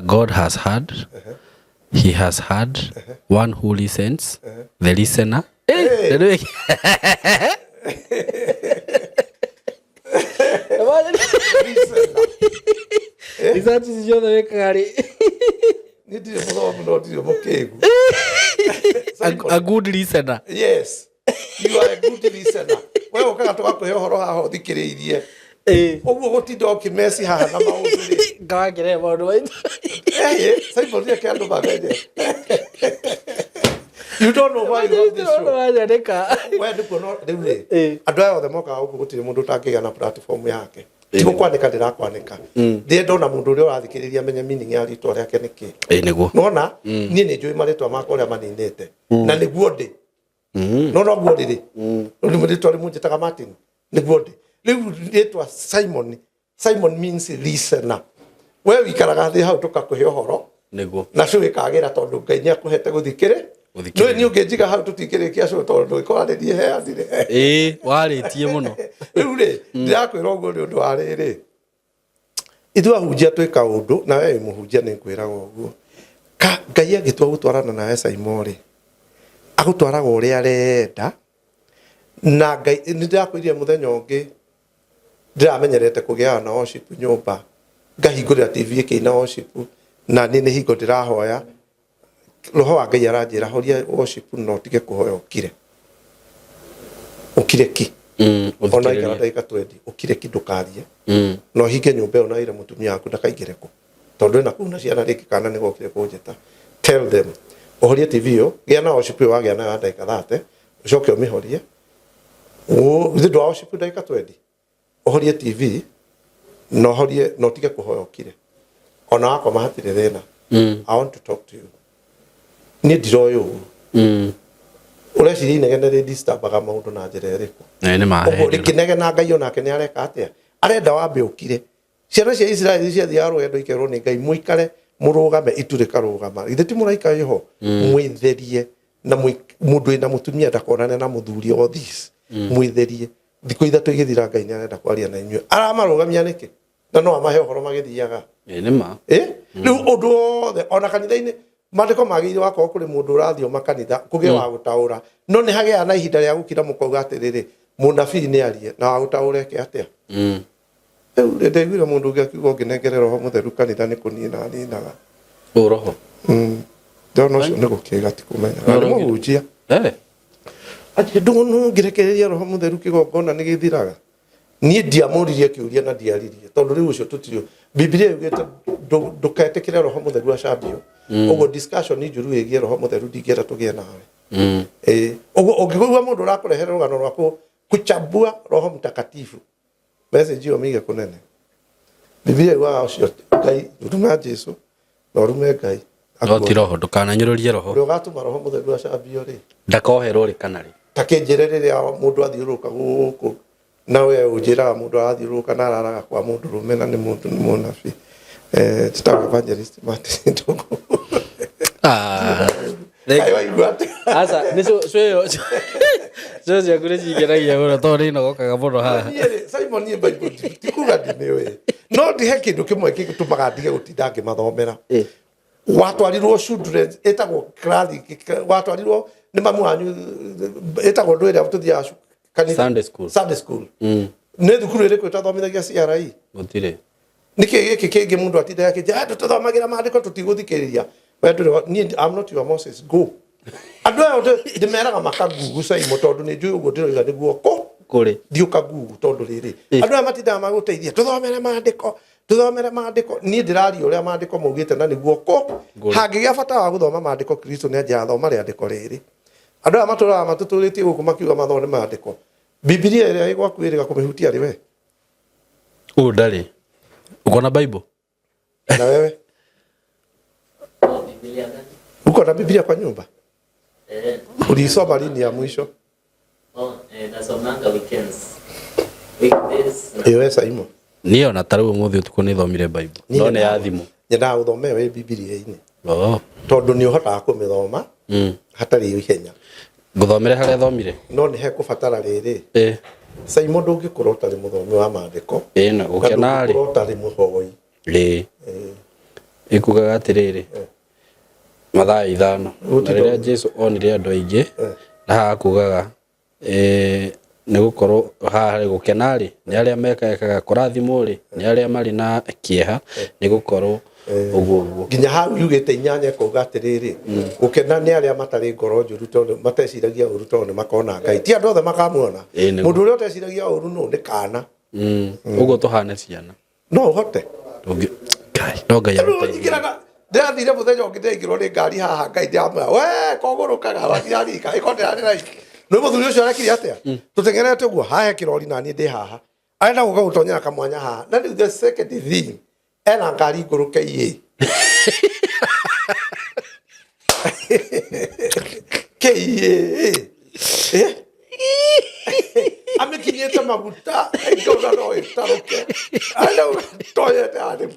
God has heard. He has heard. One who listens. The listener. A good listener. Yes. You are a good listener. Wewe ukaga tugakuhe uhoro haha uthikiriirie. Oguo gutinda ukimesi haha na maundu ri. Ngagire maundu waitu. Simon ria kĩandu magende. You don't know why you have this show. Wewe ndiko no riu ri. Andu aya othe mokaga guku gutire mundu utangĩgĩa na platform yake. Tigo kwandĩka ndĩrakwanĩka. Ndĩ ndona mũndũ ũrĩa ũrathikĩrĩria menye meaning ya rĩtwa rĩake nĩkĩ. Nĩguo. Nona niĩ nĩ njũĩ marĩtwa makwa ũrĩa maninĩte. Na nĩguo ndĩ. No guo rĩrĩ. Rĩu rĩtwa rĩmwe njĩtaga Martin. Nĩguo ndĩ. Rĩu rĩtwa Simon. Simon means listener. Wewe wikaraga thĩ hau tũkakũhe ũhoro. Nĩguo. Na cũ ĩkagĩra tondũ Ngai nĩ akũhete gũthikĩrĩ. Nĩwe nĩ ũngĩnjiga hau tũtikĩrĩkia cũ tondũ ndũĩkwarĩrie heathire. Warĩtie mũno. Rĩu rĩ ndĩrakwĩra ũguo nĩ ũndũ wa rĩrĩ. Ithuĩ ahunjia twĩka ũndũ na wewe mũhunjia nĩ nkwĩraga ũguo. Ngai agĩtua gũtwarana nawe Simon rĩ. Agũtwaraga ũrĩa arenda. Na Ngai nĩ ndĩrakwĩrire mũthenya ũngĩ ndĩramenyerete kũgĩa na worship nyũmba. Ngahingũrĩra TV ĩkĩina worship na nĩ hingo ndĩrahoya. Roho wa Ngai aranjĩra horia worship no tige kũhoya ũkire. Ũkire ki. Ona ikara ndagĩka 20 ũkire ki ndũkarie. No hinge nyũmba ĩyo na ĩre mũtumia waku ndakaingĩre kũ. tondu na kuna ciana riki kana ni gokire kunjeta tell them ohorie TV yo gia na worship wa gia na ndagika 30 ucoke umihorie ndo worship ndagika 20 ohorie TV no horie no tige kuhoya okire ona wako mahatire thina I want to talk to you ni ndiroyo ureciria inegene ri disturbaga maundu na njira iriku ni mahe rikinege na ngai ona ke ni areka atia arenda wambe ukire ciana cia Israeli cia thiaro endo ikerwo ni ngai muikare murugame iturika rugama ithe ti muraika iho muitherie na mundu ina mutumia ndakonane na muthuri o this muitherie thiko ithatu igithira ngai ni arenda kwaria na inyue aramarugamia niki na no amahe horo magithiaga ni ma riu undu othe ona kanitha-ini mandiko magire wako kuri mundu urathio makanitha kuge wa gutaura no ni hagea na ihinda ria gukira mukauga atiriri munabii ni arie na wa gutaura ke atia ndeguire mundu ungi akiuga nginengerera roho mutheru kanitha ni kunina ninaga roho ndono cio ni gukiga ti kumenya ni muhunjia ati ndungu ngirekereria roho mutheru kigongona ni githiraga nie ndiamuririe kiuria na ndiaririe tondu riu ucio tutirio Biblia yugite nduketekire roho mutheru acambio ogo discussion ni njuru igie roho mutheru ndingienda tugie nawe ogo ungigwa mundu urakurehera rugano rwako kuchambua roho mtakatifu message yo miga kunene Biblia wa ucio ngai rume Jesu no rume ngai no roho ndukananyururie roho ndugatuma roho mutheru acambio ri ndakoherwo ri kana ri takenjerere ria mundu athiuruka guku nawe ujira mundu athiuruka na araraga kwa mundu rume na ni mundu ni munabii tutaga evangelist Martin Ndogo asa niso so ya kure jigeragia gora tori no gokaga muno ha Simon ni Bible tikuga ndiniwe no ndihe kindu kimwe gitumaga ndige gutinda ngimathomera watwarirwo children etagwo class watwarirwo ni mamu wanyu etagwo ndwira tuthia Sunday school ne thukuru iriku itathomithagia CRE gutire niki giki kingi mundu atinda yake tuthomagira maandiko tutiguthikiriria I'm not your Moses go andu ayo ndimeraga makagugu Simon tondu ni njui uguo ndiroiga niguo kuri ndiuka gugu tondu riri andu aya matindaga maguteithia tuthomere maandiko ni ndirari uria maandiko maugite na niguo hangigia bata wa guthoma maandiko Kristo ni anja thoma riandiko riri andu aya maturaga matuturitie guku makiuga mathone maandiko Biblia iria igwaku iriga kumihutia ri we ndari uko na Bible na wewe uko na Biblia kwa nyumba ulisoma lini ya mwisho nasomanga weekdays ewe Simon niyo na taru umuthi utuko ni thomire Bible no ne ya thimu nyenda uthome we Biblia-ini tondu ni uhotaga kumithoma hatari ihenya nguthomere haria thomire no ni he kubatara riri Simon ndungikorwo tari muthomi wa maandiko na gukena ri tari muhoi ikugaga atiriri mathaa 5 riria Jesu onire andu aingi na hakugaga ni gukorwo hari gukena ri ni aria mekaga kurathimo ri ni aria mari na kieha ni gukorwo uguo nginya hau yugite inyanya kuga atiriri gukena ni aria matari ngoro njuru tondu mateciragia uru tondu makona ngai ti andu othe makamuona mundu uria uteciragia uru no ni kana uguo tuhane ciana no uhote ngai no ngai aruteithia ndathire muthenya ngithengirwo ni ngari haha ngai ndamwa we kogurukaga wathirarika ikonde ari rai no muthuri ucio arekire atia tutengerete uguo hahe kirori na ni ndi haha aenda guka gutonyera kamwanya haha na riu the second thing ena ngari nguruke iye keiye amekinyete maguta ngona no itaroke aenda toyete ari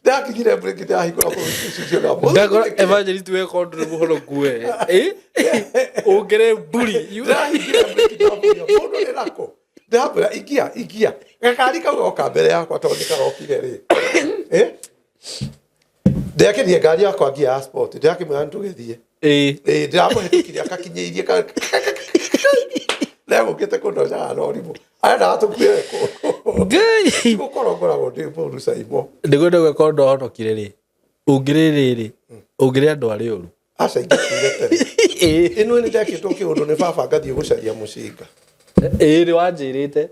ndakigire break ita hikora ko sisi na bo ndakora evangelist we kondre muhoro kuwe ongere buri ndakigire break ita bodo le rako ndabura igia gakari kauga mbere yakwa tondu karokire ri ndeke die ngari yakwa ngia sport ndake mwana tugithie ndiramuhetikiria akakinyeirie lego gete kundoja rorimu aenda atukuire ko ngai gukorongora ndi buru Saimo ndigwenda gwekondo honokire ri ungiriri ungire andu ari uru aca ingire tene ino ni ndakitwo kiundu ni baba ngathie gucaria mucinga ni wanjirite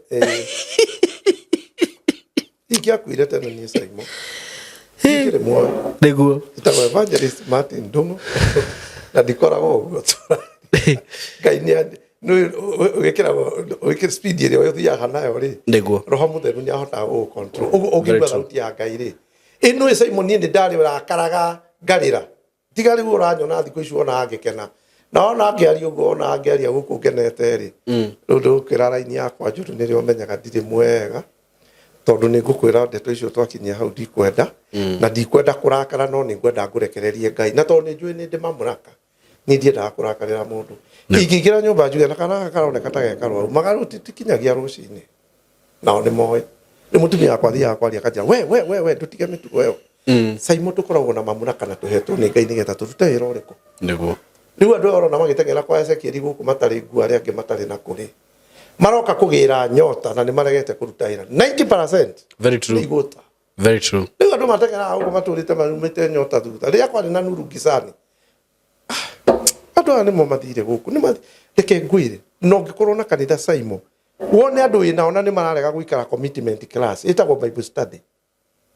ikia kuire tene ni Saimo Ndikire muoyo. Niguo. Itago Evangelist Martin Ndungu. Na ndikoragwo ũguo tora. Ngai nĩ wĩkĩra speed ĩrĩa ũthiaga nayo rĩ. Niguo. Roho Mũtheru nĩ ahotaga gũ control. Ũngĩigua thauti ya Ngai rĩ. Ĩno Simon nĩ ndarĩ ũrakaraga ngarĩra. Tiga rĩu ũranyona thikũ ici ona angĩkena. Na ona angĩaria ũguo ona angĩaria gũkũ ngenete rĩ. Rĩu ndũkĩra raini yakwa njũru nĩrĩo menyaga ndirĩ mwega. Tondu nĩ ngũkwĩra ndeto icio twakinyia hau ndikwenda na ndikwenda kũrakara no nĩ ngwenda ngũrekererie Ngai na tondũ nĩ njũĩ nĩ ndĩ mamũraka nĩ ndiendaga kũrakarĩra mũndũ ingĩingĩra nyũmba njuge na kana karoneka ta gekarwaru magaru tikinyagia rũcinĩ nao nĩ moĩ nĩ mũtumia wakwa thiaga kwaria akanjĩra we ndũtige mĩtugo ĩyo Simon tũkoragwo na mamũraka na tũhetwo nĩ Ngai nĩgetha tũrute wĩra ũrĩkũ nĩguo rĩu andũ orona magĩteng'era kwa Ezekieli gũkũ matarĩ nguo arĩa angĩ matarĩ na kũrĩ maroka kugira nyota na ni maregete kuruta ira 90%. Very true. Igota. Very true. Rĩu andũ mategera augo maturite marumite nyota thutha rĩrĩa kwari na nuru gisani andũ aya nĩmo mathire gũkũ nĩ reke ngwĩre no ngĩkorwo na kanitha Simon wone andũ wĩna ona nĩ mararega gũikara commitment class ĩtagwo Bible study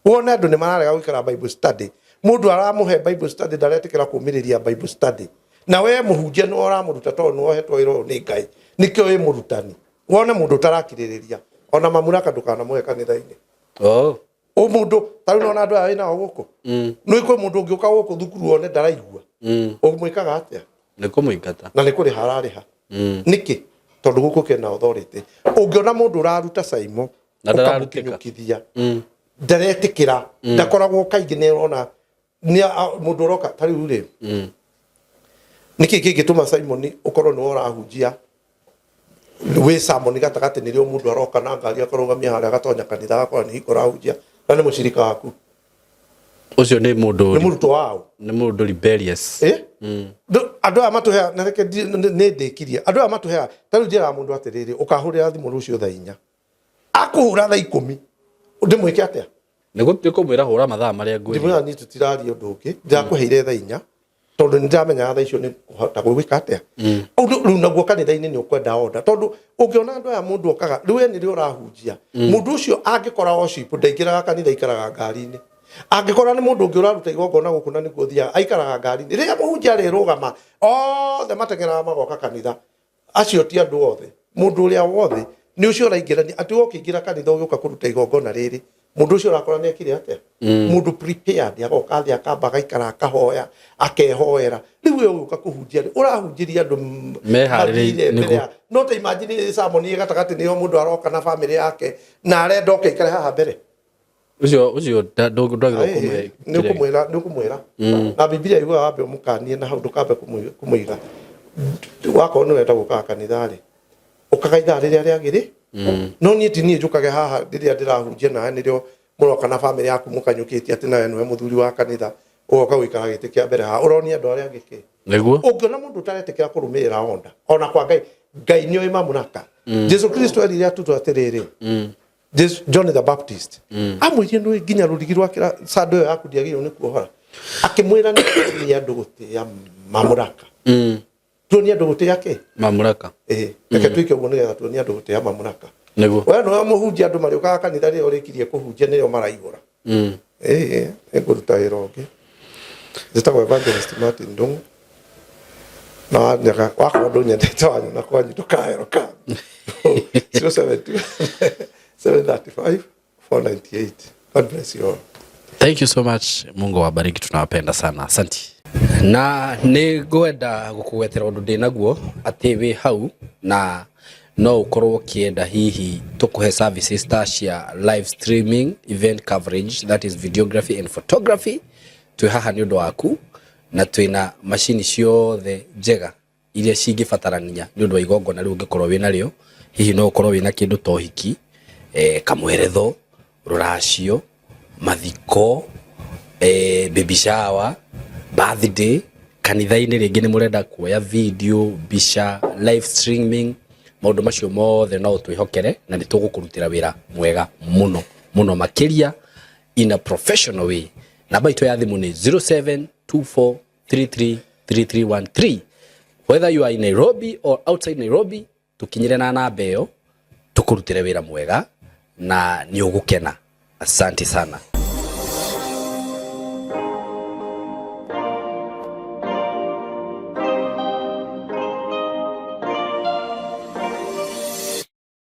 wone andũ nĩ mararega gũikara Bible study mũndũ aramũhe Bible study ndaretikĩra kũmĩrĩria Bible study na we mũhunjia nĩ ũramũruta tondũ nĩ wohetwo wĩra nĩ Ngai nikio wĩ mũrutani wone mũndũ tarakirĩrĩria ona mamuraka ndũkanamũhe kanitha-inĩ o mũndũ tarĩ na andũ aya wĩnao gũkũ nĩ kwĩ mũndũ ũngĩũka gũkũ thukuru one ndaraigua ũmwĩkaga atĩa nĩ kũmũingata na nĩ kũrĩ hararĩha nĩkĩ tondũ gũkũ kena authority ũngĩona mũndũ ũraruta Simon na ndararutĩka ndaretĩkĩra ndakoragwo kaingĩ nĩ ũrona mũndũ ũroka tarĩ rĩu nĩkĩ kĩngĩtũma Simon ũkorwo nĩ ũrahunjia we Simon gatagate nĩrĩo mũndũ aroka na ngari akarũgamia harĩa gatonya kanitha gakora nĩ hiko rahunjia na nĩ mũcirika waku ũcio nĩ mũndũ nĩ mũrutwo wao nĩ mũndũ rebellious andũ aya matũhea na reke nĩ ndĩkirie andũ aya matũhea tarĩu njĩra mũndũ atĩrĩrĩ ũkahũrĩra thimũ rũciũ thaa 4 akũhũra thaa 10 ndĩmwĩke atĩa nĩ kũmwĩra hũra mathaa marĩa ngwĩrire ndĩmwĩra niĩ tũtiraria ũndũ ũngĩ ndakũheire thaa 4 tondu ndamenya thaa icio nĩ kũhota gwĩka atĩa rĩu naguo kanitha-inĩ nĩ ũkwenda order tondu ũngĩona andũ aya mũndũ okaga rĩu nĩ rĩo ũrahunjia mũndũ ũcio angĩkora worship ndaingĩraga kanitha ikaraga ngari-inĩ angĩkora nĩ mũndũ ũngĩ ũraruta igongona gũkũ na nĩguo thiaga aikaraga ngari-inĩ rĩrĩa mũhunjia arĩrũgama othe mateng'eraga magoka kanitha acio ti andũ othe mũndũ ũrĩa wothe nĩ ũcio ũraingĩrania atĩ ũkĩingĩra kanitha ũgĩũka kũruta igongona rĩrĩ mundu ucio urakora ni akire atia mundu prepared agoka thia akamba agaikara akahoya akehoera riu we uka kuhunjia urahunjiria andu meharĩrĩire no ta imagine Simon gatagati ni mundu aroka na family yake na arenda okaikare haha mbere ucio ndagirwo kumwira na Biblia yuga wambe umukanie na hau ndukambe kumuiga wako ni wenda guka kanitha ri ukagaitha riria riagiri no niĩ ti niĩ njũkage haha rĩrĩa ndĩrahunjia nawe nĩrĩo mũroka na family yaku mũkanyũkĩtie atĩ nawe nĩwe mũthuri wa kanitha ũgoka gũikara gĩtĩ kĩa mbere haha ũronia andũ arĩa angĩ kĩ nĩguo ũngĩona mũndũ ũtaretĩkĩra kũrũmĩrĩra ona kwa Ngai nĩ oĩ mamũraka Jesu Kristo erire atutũ atĩrĩrĩ John the Baptist amwĩrie nĩ nginya rũrigi rwakĩra sando ĩyo yaku ndiagĩrĩirwo nĩ kuohora akĩmwĩra nĩ andũ gũtĩĩa mamũraka tuonia andũ gũtĩĩa kĩ mamũraka reke twĩke ũguo nĩgetha tuonia andũ gũtĩĩa mamũraka nĩguo we no mũhunjia andũ marĩũkaga kanitha rĩrĩa ũrĩkirie kũhunjia nĩrĩo maraihũra ngũruta wĩra ũngĩ njĩtagwo Evangelist Martin Ndungu na wakorwo ndũnyendete wanyu na kwanyu ndũkahero ka 0735 498. God bless you all. Thank you so much. Mungu awabariki, tunawapenda sana. Asante. Na nĩ ngwenda gũkũgwetera ũndũ ndĩ naguo atĩ wĩ hau na no ukorwo kienda hihi tukuhe services ta cia live streaming, event coverage, that is videography and photography. Twi haha nĩ ũndũ waku na twina machine ciothe njega iria cingĩbatarania nĩ ũndũ wa igongona rĩu ũngĩkorwo wĩna rĩo. Hihi no ukorwo wĩna kĩndũ ta ũhiki, kamweretho, rũracio, mathiko, baby shower, birthday, kanitha-inĩ rĩngĩ nĩ mũrenda kuoya video, mbica, live streaming, maũndũ macio mothe no twĩhokere na nĩ tũgũkũrutĩra wĩra mwega mũno mũno makĩria in a professional way. Namba itũ ya thimũ nĩ 0724333313. Whether you are in Nairobi or outside Nairobi, tukinyire na namba ĩyo tũkũrutĩre wĩra mwega na nĩ ũgũkena. Asante sana.